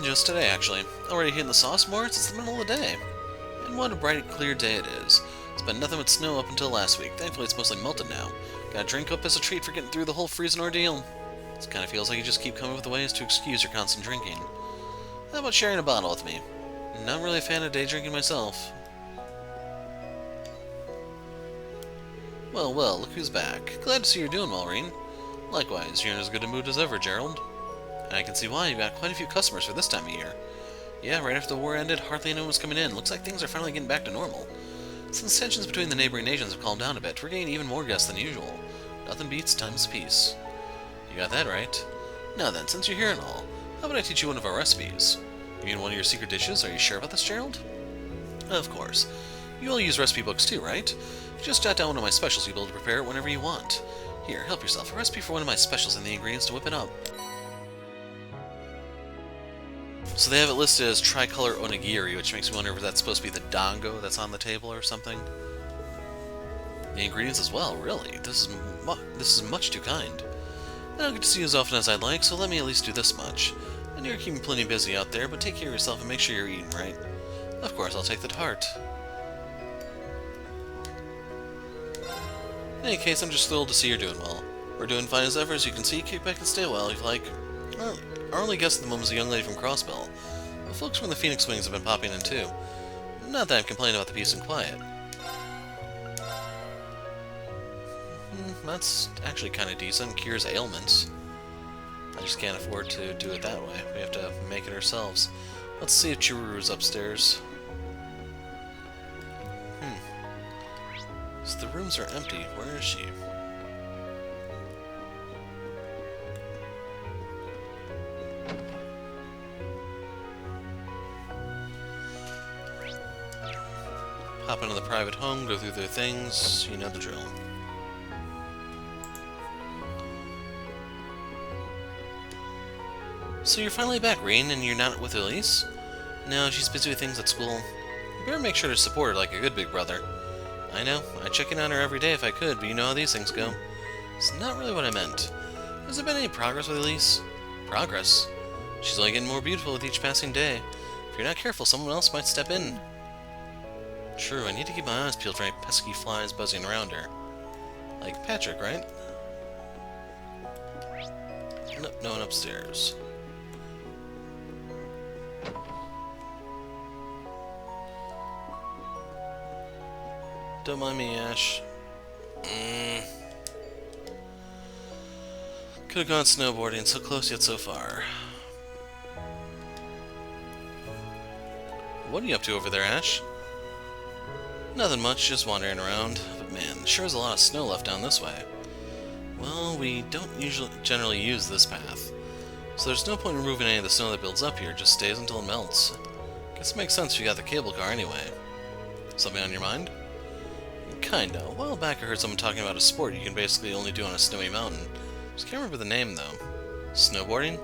Speaker 1: Just today, actually. Already hitting the sauce more? It's the middle of the day. And what a bright, clear day it is. It's been nothing but snow up until last week. Thankfully, it's mostly melted now. Got a drink up as a treat for getting through the whole freezing ordeal. It kind of feels like you just keep coming up with ways to excuse your constant drinking. How about sharing a bottle with me? Not really a fan of day drinking myself. Well, well, look who's back. Glad to see you're doing well, Rain. Likewise, you're in as good a mood as ever, Gerald. And I can see why. You've got quite a few customers for this time of year. Yeah, right after the war ended, hardly anyone was coming in. Looks like things are finally getting back to normal. Since tensions between the neighboring nations have calmed down a bit, we're getting even more guests than usual. Nothing beats times of peace. You got that right. Now then, since you're here and all, how about I teach you one of our recipes? You mean one of your secret dishes? Are you sure about this, Gerald? Of course. You all use recipe books too, right? If you just jot down one of my specials, you'll be able to prepare it whenever you want. Here, help yourself. A recipe for one of my specials and the ingredients to whip it up. So they have it listed as tricolor onigiri, which makes me wonder if that's supposed to be the dango that's on the table or something. The ingredients as well, really. This is much too kind. I don't get to see you as often as I'd like, so let me at least do this much. I know you're keeping plenty busy out there, but take care of yourself and make sure you're eating right. Of course, I'll take that to heart. In any case, I'm just thrilled to see you're doing well. We're doing fine as ever, as you can see. Kick back and stay well if you like. Well, our only guest at the moment is a young lady from Crossbell. The folks from the Phoenix Wings have been popping in too. Not that I'm complaining about the peace and quiet. That's actually kind of decent. Cures ailments. I just can't afford to do it that way. We have to make it ourselves. Let's see if Chiruru's upstairs. So the rooms are empty. Where is she? Hop into the private home, go through their things, you know the drill. So you're finally back, Rain, and you're not with Elise? No, she's busy with things at school. You better make sure to support her like a good big brother. I know, I'd check in on her every day if I could, but you know how these things go. It's not really what I meant. Has there been any progress with Elise? Progress? She's only getting more beautiful with each passing day. If you're not careful, someone else might step in. True, I need to keep my eyes peeled for any pesky flies buzzing around her. Like Patrick, right? Nope, no one upstairs. Don't mind me, Ash. Could have gone snowboarding, so close yet so far. What are you up to over there, Ash? Nothing much, just wandering around. But man, sure is a lot of snow left down this way. Well, we don't generally use this path, so there's no point in removing any of the snow that builds up here. It just stays until it melts. Guess it makes sense if you got the cable car anyway. Something on your mind? Kinda. A while back I heard someone talking about a sport you can basically only do on a snowy mountain. Just can't remember the name though. Snowboarding?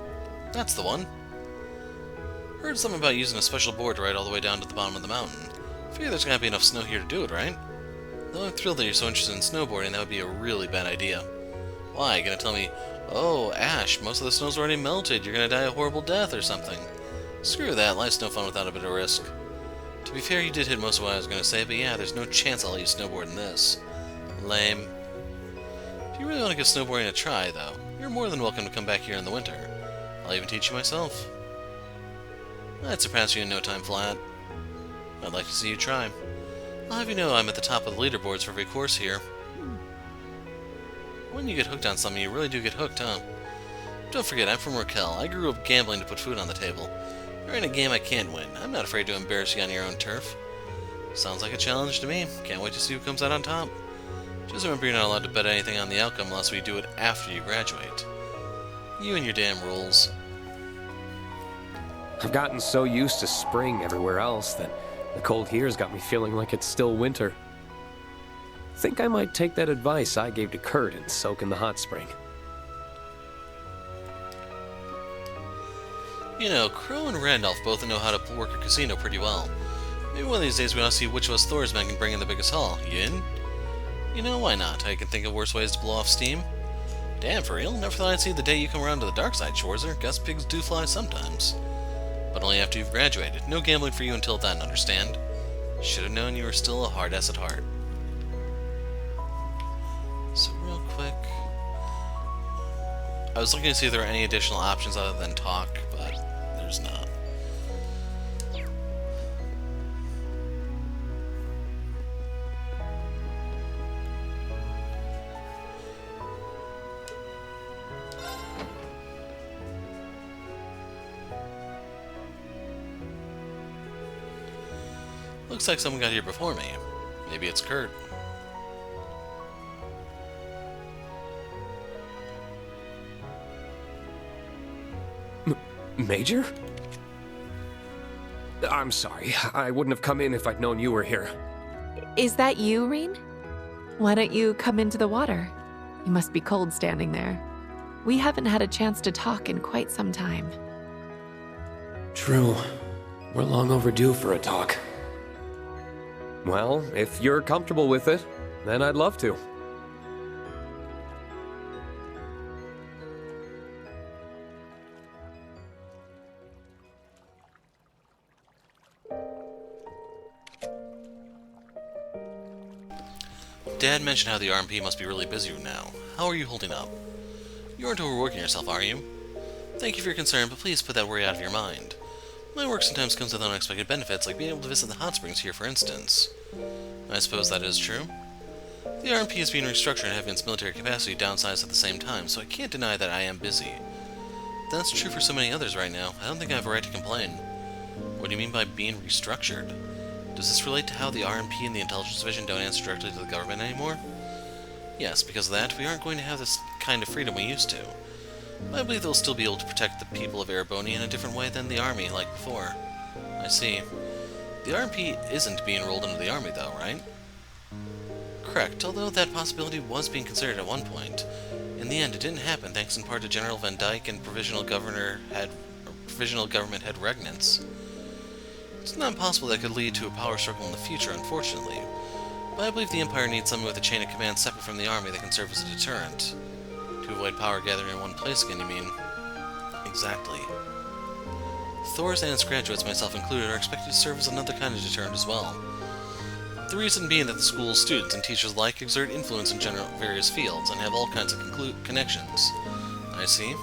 Speaker 1: That's the one. Heard something about using a special board to ride all the way down to the bottom of the mountain. Figure there's gotta be enough snow here to do it, right? Though I'm thrilled that you're so interested in snowboarding, that would be a really bad idea. Why, you gonna tell me, oh, Ash, most of the snow's already melted, you're gonna die a horrible death or something? Screw that, life's no fun without a bit of risk. To be fair, you did hit most of what I was gonna say, but yeah, there's no chance I'll let you snowboard in this. Lame. If you really want to give snowboarding a try, though, you're more than welcome to come back here in the winter. I'll even teach you myself. I'd surpass you in no time flat. I'd like to see you try. I'll have you know I'm at the top of the leaderboards for every course here. When you get hooked on something, you really do get hooked, huh? Don't forget, I'm from Raquel. I grew up gambling to put food on the table. There ain't a game I can't win. I'm not afraid to embarrass you on your own turf. Sounds like a challenge to me. Can't wait to see who comes out on top. Just remember you're not allowed to bet anything on the outcome unless we do it after you graduate. You and your damn rules.
Speaker 8: I've gotten so used to spring everywhere else that the cold here's got me feeling like it's still winter. Think I might take that advice I gave to Kurt and soak in the hot spring.
Speaker 1: You know, Crow and Randolph both know how to work a casino pretty well. Maybe one of these days we want to see which of us Thor's men can bring in the biggest haul. You in? You know, why not? I can think of worse ways to blow off steam. Damn, for real? Never thought I'd see the day you come around to the dark side, Schwarzer. Guess pigs do fly sometimes. But only after you've graduated. No gambling for you until then, understand? Should have known you were still a hard ass at heart. So real quick... I was looking to see if there were any additional options other than talk, but there's not. Looks like someone got here before me. Maybe it's Kurt.
Speaker 8: Major? I'm sorry. I wouldn't have come in if I'd known you were here.
Speaker 6: Is that you, Reen? Why don't you come into the water? You must be cold standing there. We haven't had a chance to talk in quite some time.
Speaker 8: True. We're long overdue for a talk. Well, if you're comfortable with it, then I'd love to.
Speaker 1: Dad mentioned how the RMP must be really busy now. How are you holding up? You aren't overworking yourself, are you? Thank you for your concern, but please put that worry out of your mind. My work sometimes comes with unexpected benefits, like being able to visit the hot springs here, for instance. I suppose that is true. The RMP is being restructured and having its military capacity downsized at the same time, so I can't deny that I am busy. That's true for so many others right now. I don't think I have a right to complain. What do you mean by being restructured? Does this relate to how the RMP and the Intelligence Division don't answer directly to the government anymore? Yes, because of that, we aren't going to have this kind of freedom we used to. But I believe they'll still be able to protect the people of Ereboni in a different way than the Army, like before. I see. The RMP isn't being rolled into the Army, though, right? Correct, although that possibility was being considered at one point. In the end, it didn't happen, thanks in part to General Van Dyke and Provisional Government Head Regnance. It's not impossible that could lead to a power struggle in the future, unfortunately. But I believe the Empire needs someone with a chain of command separate from the Army that can serve as a deterrent. To avoid power gathering in one place again, you mean? Exactly. Thor's and its graduates, myself included, are expected to serve as another kind of deterrent as well. The reason being that the school's students and teachers alike exert influence in various fields and have all kinds of connections. I see.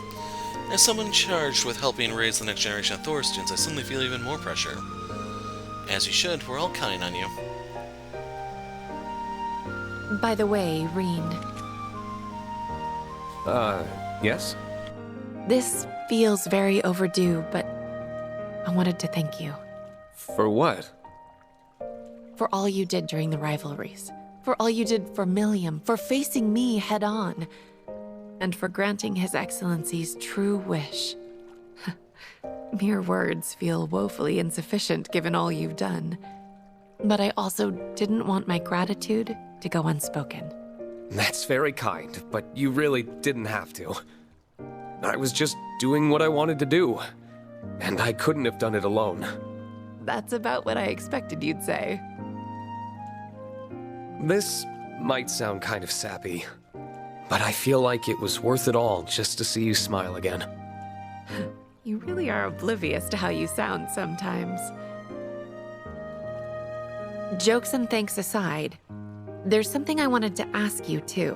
Speaker 1: As someone charged with helping raise the next generation of Thor students, I suddenly feel even more pressure. As you should, we're all counting on you.
Speaker 6: By the way, Reen,
Speaker 8: Yes?
Speaker 6: this feels very overdue, but I wanted to thank you.
Speaker 8: For what?
Speaker 6: For all you did during the rivalries. For all you did for Milliam, for facing me head on. And for granting His Excellency's true wish. Mere words feel woefully insufficient given all you've done. But I also didn't want my gratitude to go unspoken.
Speaker 8: That's very kind, but you really didn't have to. I was just doing what I wanted to do, and I couldn't have done it alone.
Speaker 6: That's about what I expected you'd say.
Speaker 8: This might sound kind of sappy, but I feel like it was worth it all just to see you smile again.
Speaker 6: You really are oblivious to how you sound sometimes. Jokes and thanks aside, there's something I wanted to ask you too.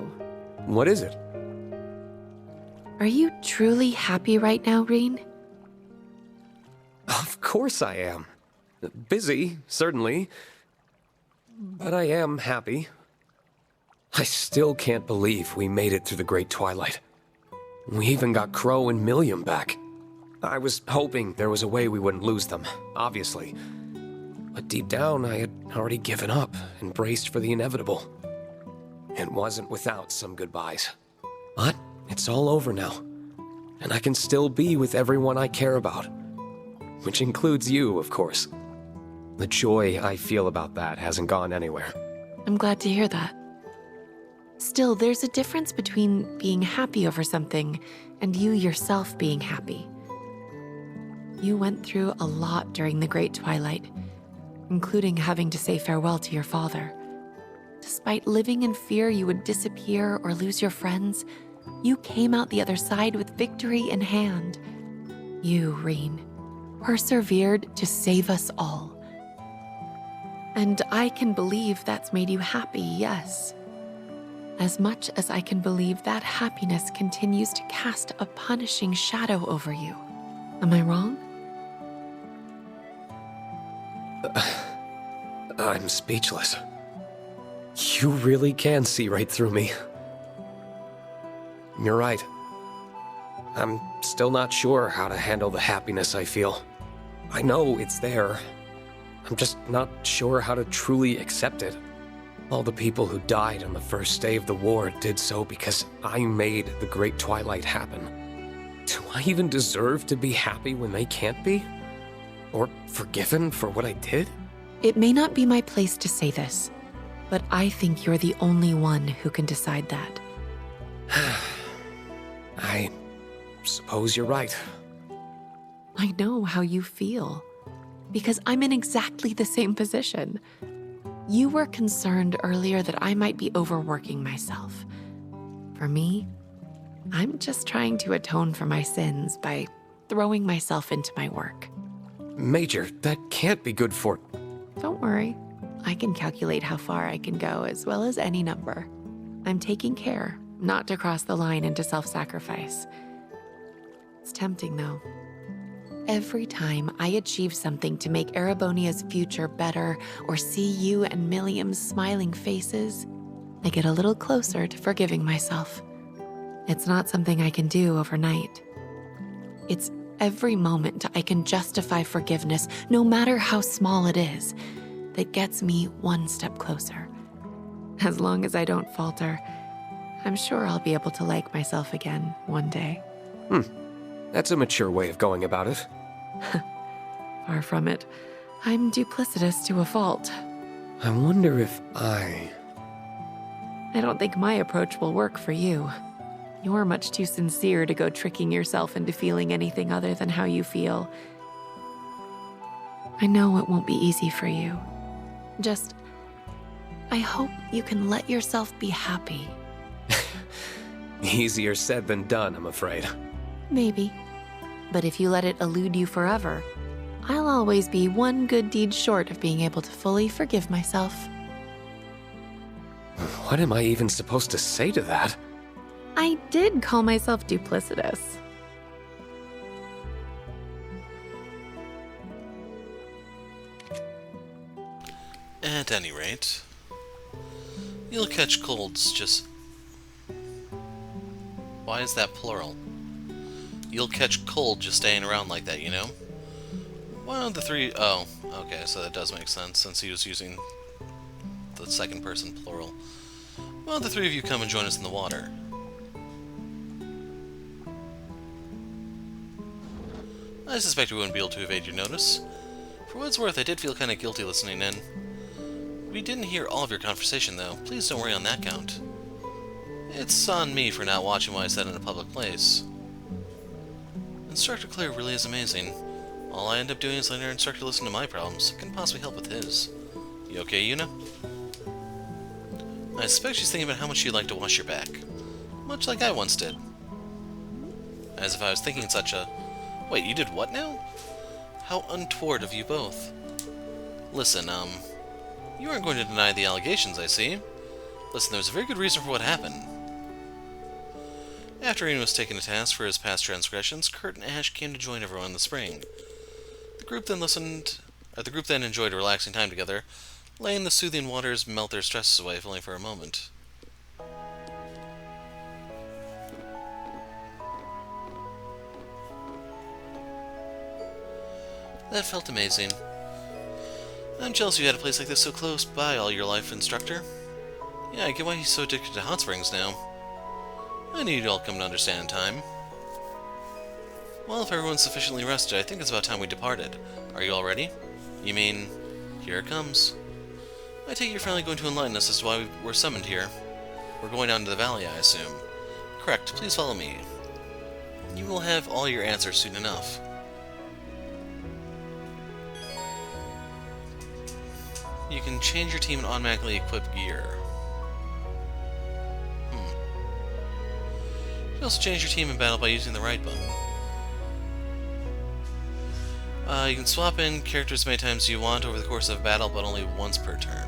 Speaker 8: What is it?
Speaker 6: Are you truly happy right now, Reen?
Speaker 8: Of course I am. Busy, certainly. But I am happy. I still can't believe we made it through the Great Twilight. We even got Crow and Milliam back. I was hoping there was a way we wouldn't lose them, obviously. But deep down, I had already given up and braced for the inevitable. It wasn't without some goodbyes. But it's all over now. And I can still be with everyone I care about. Which includes you, of course. The joy I feel about that hasn't gone anywhere.
Speaker 6: I'm glad to hear that. Still, there's a difference between being happy over something and you yourself being happy. You went through a lot during the Great Twilight, including having to say farewell to your father. Despite living in fear you would disappear or lose your friends, you came out the other side with victory in hand. You, Reen, persevered to save us all. And I can believe that's made you happy, yes. As much as I can believe that happiness continues to cast a punishing shadow over you. Am I wrong?
Speaker 8: I'm speechless. You really can see right through me. You're right. I'm still not sure how to handle the happiness I feel. I know it's there. I'm just not sure how to truly accept it. All the people who died on the first day of the war did so because I made the Great Twilight happen. Do I even deserve to be happy when they can't be? Or forgiven for what I did?
Speaker 6: It may not be my place to say this, but I think you're the only one who can decide that.
Speaker 8: I suppose you're right.
Speaker 6: I know how you feel, because I'm in exactly the same position. You were concerned earlier that I might be overworking myself. For me, I'm just trying to atone for my sins by throwing myself into my work.
Speaker 8: Major, that can't be good for...
Speaker 6: Don't worry. I can calculate how far I can go as well as any number. I'm taking care not to cross the line into self-sacrifice. It's tempting, though. Every time I achieve something to make Erebonia's future better or see you and Milliam's smiling faces, I get a little closer to forgiving myself. It's not something I can do overnight. It's every moment I can justify forgiveness, no matter how small it is, that gets me one step closer. As long as I don't falter, I'm sure I'll be able to like myself again one day.
Speaker 8: That's a mature way of going about it.
Speaker 6: Far from it. I'm duplicitous to a fault.
Speaker 8: I wonder if I
Speaker 6: don't think my approach will work for you. You're much too sincere to go tricking yourself into feeling anything other than how you feel. I know it won't be easy for you. Just, I hope you can let yourself be happy.
Speaker 8: Easier said than done, I'm afraid.
Speaker 6: Maybe. But if you let it elude you forever, I'll always be one good deed short of being able to fully forgive myself.
Speaker 8: What am I even supposed to say to that?
Speaker 6: I did call myself duplicitous.
Speaker 1: At any rate, you'll catch colds just... Why is that plural? You'll catch cold just staying around like that, you know? One of the three... Oh, Okay, so that does make sense, since he was using the second person plural. Well, the three of you come and join us in the water. I suspect we wouldn't be able to evade your notice. For what it's worth, I did feel kind of guilty listening in. We didn't hear all of your conversation, though. Please don't worry on that count. It's on me for not watching what I said in a public place. Instructor Claire really is amazing. All I end up doing is letting our instructor listen to my problems. Can possibly help with his. You okay, Yuna? I suspect she's thinking about how much she'd like to wash your back. Much like I once did. As if I was thinking such a... Wait, you did what now? How untoward of you both. Listen, you aren't going to deny the allegations, I see. Listen, there's a very good reason for what happened. After Ian was taken to task for his past transgressions, Kurt and Ash came to join everyone in the spring. The group then enjoyed a relaxing time together, letting the soothing waters melt their stresses away, if only for a moment. That felt amazing. I'm jealous you had a place like this so close by all your life, Instructor. Yeah, I get why he's so addicted to hot springs now. I knew you'd all come to understand in time. Well, if everyone's sufficiently rested, I think it's about time we departed. Are you all ready? You mean, here it comes. I take it you're finally going to enlighten us as to why we're summoned here. We're going down to the valley, I assume. Correct, please follow me. You will have all your answers soon enough. You can change your team and automatically equip gear. You can also change your team in battle by using the right button. You can swap in characters as many times as you want over the course of battle, but only once per turn.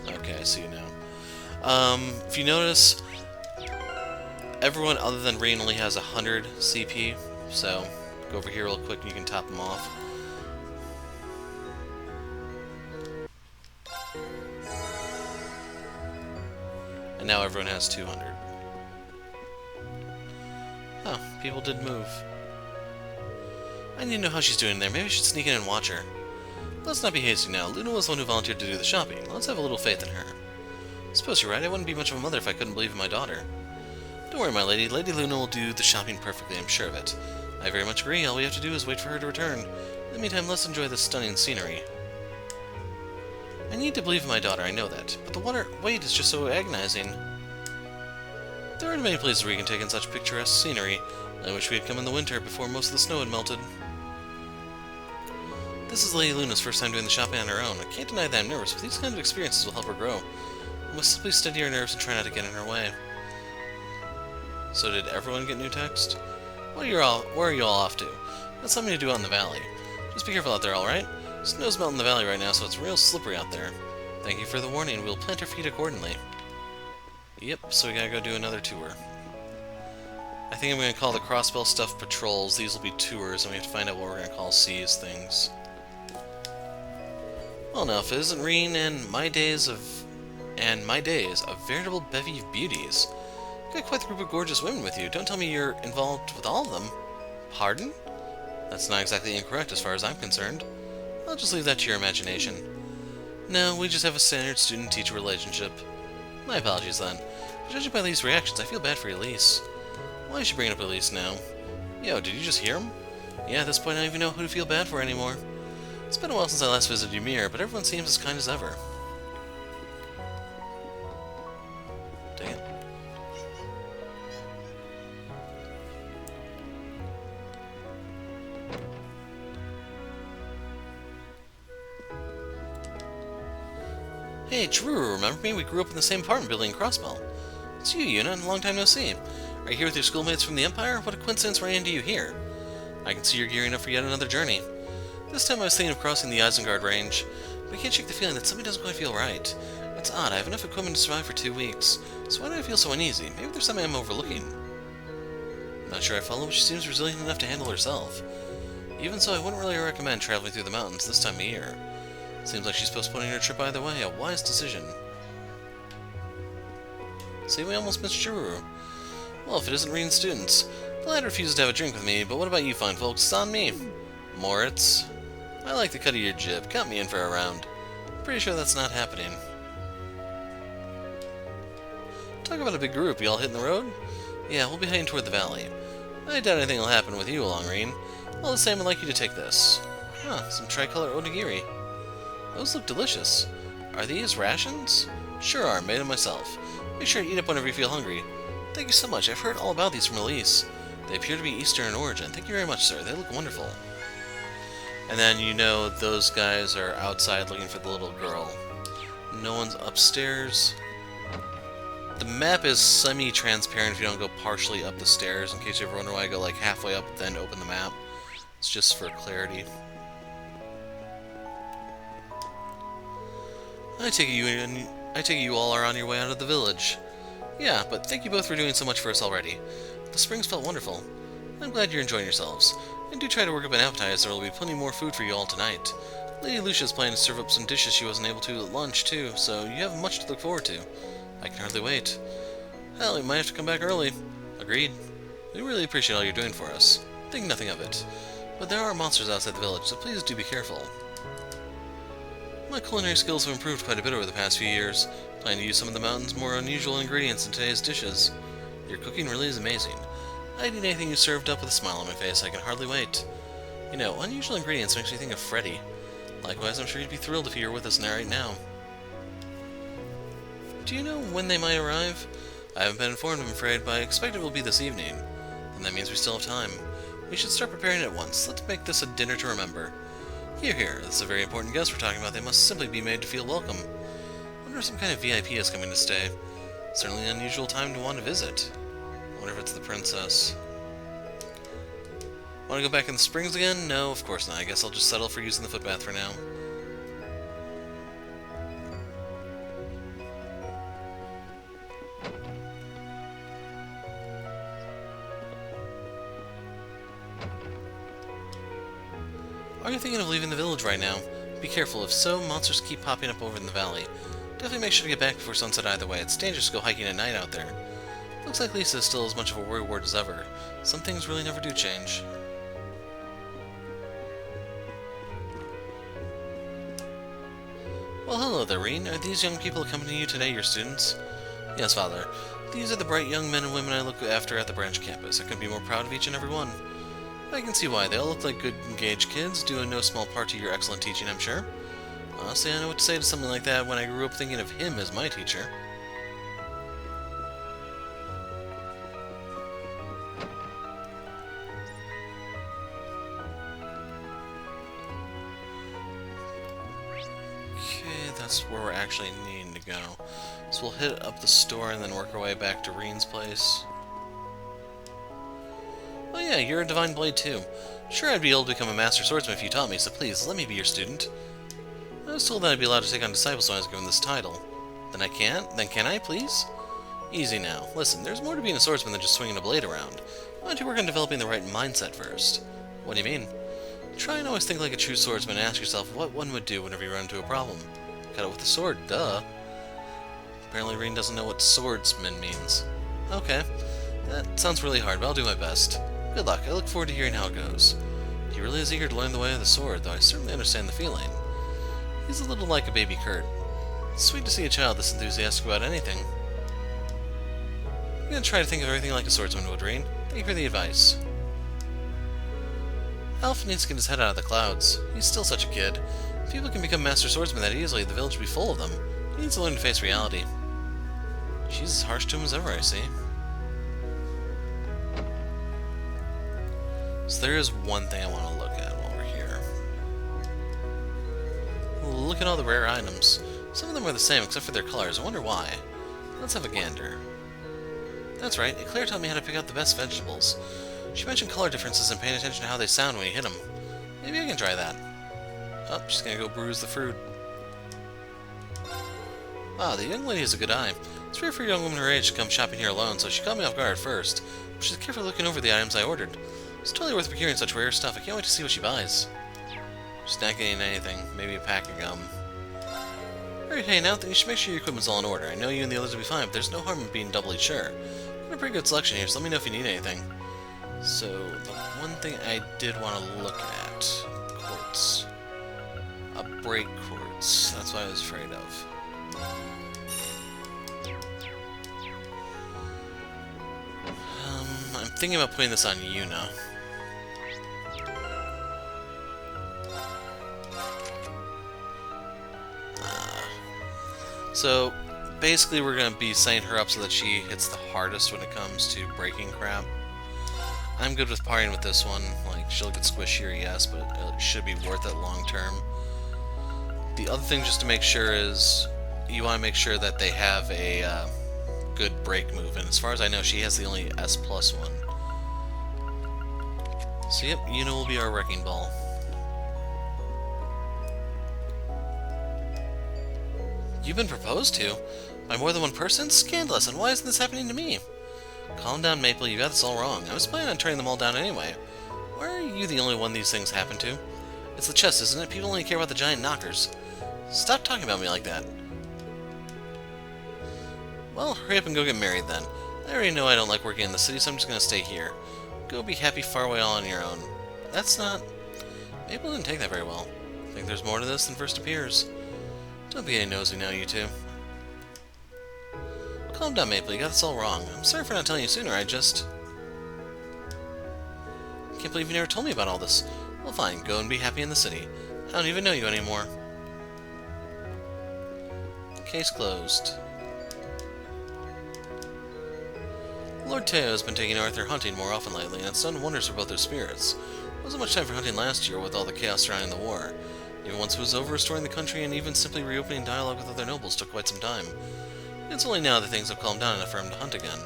Speaker 1: Okay, I see you now. If you notice, everyone other than Rean only has 100 CP, so go over here real quick and you can top them off. And now everyone has 200. Oh, people did move. I need to know how she's doing there. Maybe I should sneak in and watch her. Let's not be hasty now. Luna was the one who volunteered to do the shopping. Let's have a little faith in her. I suppose you're right. I wouldn't be much of a mother if I couldn't believe in my daughter. Don't worry, my lady. Lady Luna will do the shopping perfectly, I'm sure of it. I very much agree. All we have to do is wait for her to return. In the meantime, let's enjoy this stunning scenery. I need to believe in my daughter, I know that. But the wait is just so agonizing. There aren't many places where you can take in such picturesque scenery. I wish we had come in the winter before most of the snow had melted. This is Lady Luna's first time doing the shopping on her own. I can't deny that I'm nervous, but these kind of experiences will help her grow. We must simply steady our nerves and try not to get in her way. So did everyone get new text? Where are you all off to? Got something to do out in the valley. Just be careful out there, alright? Snow's melting in the valley right now, so it's real slippery out there. Thank you for the warning. We'll plant our feet accordingly. Yep, so we gotta go do another tour. I think I'm gonna call the crossbow stuff patrols. These will be tours, and we have to find out what we're gonna call C's things. Well, now, if it isn't Reen and my days, a veritable bevy of beauties. You've got quite the group of gorgeous women with you. Don't tell me you're involved with all of them. Pardon? That's not exactly incorrect as far as I'm concerned. I'll just leave that to your imagination. No, we just have a standard student-teacher relationship. My apologies then. But judging by these reactions, I feel bad for Elise. Why is she bringing up Elise now? Yo, did you just hear him? Yeah, at this point I don't even know who to feel bad for anymore. It's been a while since I last visited Ymir, but everyone seems as kind as ever. Dang it. Hey, Drew, remember me? We grew up in the same apartment building in Crossbell. It's you, Yuna, long time no see. Are you here with your schoolmates from the Empire? What a coincidence ran into you here. I can see you're gearing up for yet another journey. This time I was thinking of crossing the Isengard range, but I can't shake the feeling that something doesn't quite feel right. It's odd, I have enough equipment to survive for 2 weeks, so why do I feel so uneasy? Maybe there's something I'm overlooking. Not sure I follow, but she seems resilient enough to handle herself. Even so, I wouldn't really recommend traveling through the mountains this time of year. Seems like she's postponing her trip either way, a wise decision. See, we almost missed Juru. Well, if it isn't Reen's students. The lad refuses to have a drink with me, but what about you fine folks? It's on me. Moritz. I like the cut of your jib. Count me in for a round. Pretty sure that's not happening. Talk about a big group. You all hitting the road? Yeah, we'll be heading toward the valley. I doubt anything will happen with you along, Reen. All the same, I'd like you to take this. Huh, some tricolor onigiri. Those look delicious. Are these rations? Sure are, made them myself. Make sure to eat up whenever you feel hungry. Thank you so much. I've heard all about these from Elise. They appear to be Eastern in origin. Thank you very much, sir. They look wonderful. And then you know those guys are outside looking for the little girl. No one's upstairs. The map is semi-transparent if you don't go partially up the stairs, in case you ever wonder why I go like halfway up then open the map. It's just for clarity. I take it you all are on your way out of the village. Yeah, but thank you both for doing so much for us already. The springs felt wonderful. I'm glad you're enjoying yourselves. And do try to work up an appetite, as there will be plenty more food for you all tonight. Lady Lucia's planning to serve up some dishes she wasn't able to at lunch, too, so you have much to look forward to. I can hardly wait. Hell, we might have to come back early. Agreed. We really appreciate all you're doing for us. Think nothing of it. But there are monsters outside the village, so please do be careful. My culinary skills have improved quite a bit over the past few years. Plan to use some of the mountain's more unusual ingredients in today's dishes. Your cooking really is amazing. I'd eat anything you served up with a smile on my face. I can hardly wait. You know, unusual ingredients makes me think of Freddy. Likewise, I'm sure you'd be thrilled if you were with us right now. Do you know when they might arrive? I haven't been informed, I'm afraid, but I expect it will be this evening. And that means we still have time. We should start preparing at once. Let's make this a dinner to remember. Here, here. This is a very important guest we're talking about. They must simply be made to feel welcome. I wonder if some kind of VIP is coming to stay. Certainly an unusual time to want to visit. I wonder if it's the princess. Want to go back in the springs again? No, of course not. I guess I'll just settle for using the footbath for now. Are you thinking of leaving the village right now? Be careful, if so, monsters keep popping up over in the valley. Definitely make sure to get back before sunset either way. It's dangerous to go hiking at night out there. Looks like Lisa is still as much of a worrywart as ever. Some things really never do change. Well, hello there, Reen. Are these young people accompanying you today, your students? Yes, Father. These are the bright young men and women I look after at the branch campus. I couldn't be more proud of each and every one. I can see why. They all look like good, engaged kids, due in no small part to your excellent teaching, I'm sure. Honestly, I know what to say to something like that when I grew up thinking of him as my teacher. Okay, that's where we're actually needing to go. So we'll hit up the store and then work our way back to Reen's place. Oh yeah, you're a Divine Blade too. Sure, I'd be able to become a Master Swordsman if you taught me, so please, let me be your student. I was told that I'd be allowed to take on disciples when I was given this title. Then I can't? Then can I, please? Easy now. Listen, there's more to being a swordsman than just swinging a blade around. Why don't you work on developing the right mindset first? What do you mean? Try and always think like a true swordsman and ask yourself what one would do whenever you run into a problem. Cut it with a sword, duh. Apparently Reen doesn't know what swordsman means. Okay. That sounds really hard, but I'll do my best. Good luck. I look forward to hearing how it goes. He really is eager to learn the way of the sword, though I certainly understand the feeling. He's a little like a baby Kurt. It's sweet to see a child this enthusiastic about anything. I'm gonna try to think of everything like a swordsman would, Reen. Thank you for the advice. Alpha needs to get his head out of the clouds. He's still such a kid. If people can become master swordsmen that easily, the village would be full of them. He needs to learn to face reality. She's as harsh to him as ever, I see. So there is one thing I want to look at while we're here. Look at all the rare items. Some of them are the same except for their colors. I wonder why. Let's have a gander. That's right, Eclair taught me how to pick out the best vegetables. She mentioned color differences and paying attention to how they sound when you hit them. Maybe I can try that. Oh, she's gonna go bruise the fruit. Wow, the young lady has a good eye. It's rare for a young woman her age to come shopping here alone, so she caught me off guard at first. But she's carefully looking over the items I ordered. It's totally worth procuring such rare stuff. I can't wait to see what she buys. She's not getting anything. Maybe a pack of gum. Alright, hey, now you should make sure your equipment's all in order. I know you and the others will be fine, but there's no harm in being doubly sure. I'm gonna pretty good selection here, so let me know if you need anything. So, the one thing I did want to look at... quartz. A break quartz. That's what I was afraid of. I'm thinking about putting this on Yuna. So, basically we're going to be setting her up so that she hits the hardest when it comes to breaking crap. I'm good with partying with this one. Like, she'll get squishier, yes, but it should be worth it long term. The other thing just to make sure is, you want to make sure that they have a good break move, and as far as I know, she has the only S+ one. So yep, Yuna will be our wrecking ball. You've been proposed to? By more than one person? Scandalous, and why isn't this happening to me? Calm down, Maple, you got this all wrong. I was planning on turning them all down anyway. Why are you the only one these things happen to? It's the chest, isn't it? People only care about the giant knockers. Stop talking about me like that. Well, hurry up and go get married then. I already know I don't like working in the city, so I'm just gonna stay here. Go be happy far away all on your own. That's not... Maple didn't take that very well. I think there's more to this than first appears. Don't be any nosy now, you two. Calm down, Maple, you got this all wrong. I'm sorry for not telling you sooner, I just... Can't believe you never told me about all this. Well fine, go and be happy in the city. I don't even know you anymore. Case closed. Lord Teo has been taking Arthur hunting more often lately, and it's done wonders for both their spirits. There wasn't much time for hunting last year with all the chaos surrounding the war. Even once it was over, restoring the country and even simply reopening dialogue with other nobles took quite some time. It's only now that things have calmed down enough for him to hunt again.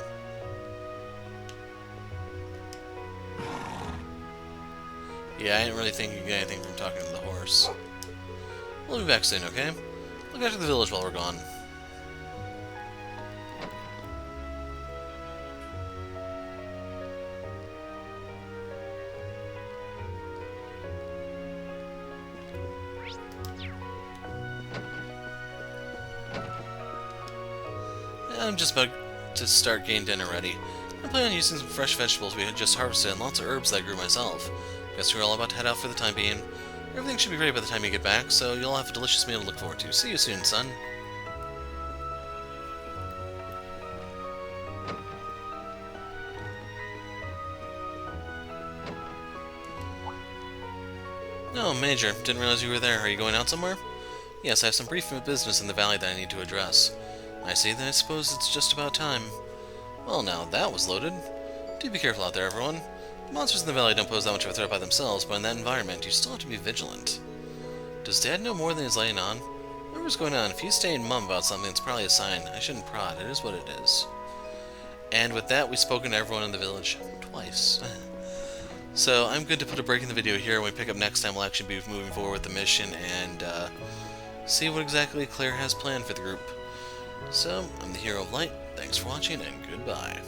Speaker 1: Yeah, I didn't really think you'd get anything from talking to the horse. We'll be back soon, okay? Look after the village while we're gone. I'm just about to start getting dinner ready. I plan on using some fresh vegetables we had just harvested and lots of herbs that I grew myself. Guess we're all about to head out for the time being. Everything should be ready by the time you get back, so you'll have a delicious meal to look forward to. See you soon, son. Oh, Major, didn't realize you were there. Are you going out somewhere? Yes, I have some brief business in the valley that I need to address. I see, then I suppose it's just about time. Well now, that was loaded. Do be careful out there, everyone. The monsters in the valley don't pose that much of a threat by themselves, but in that environment, you still have to be vigilant. Does Dad know more than he's letting on? Whatever's going on, if he's staying mum about something, it's probably a sign. I shouldn't prod, it is what it is. And with that, we've spoken to everyone in the village. Twice. So, I'm good to put a break in the video here. When we pick up next time, we'll actually be moving forward with the mission and see what exactly Claire has planned for the group. So, I'm the Hero of Light, thanks for watching, and goodbye.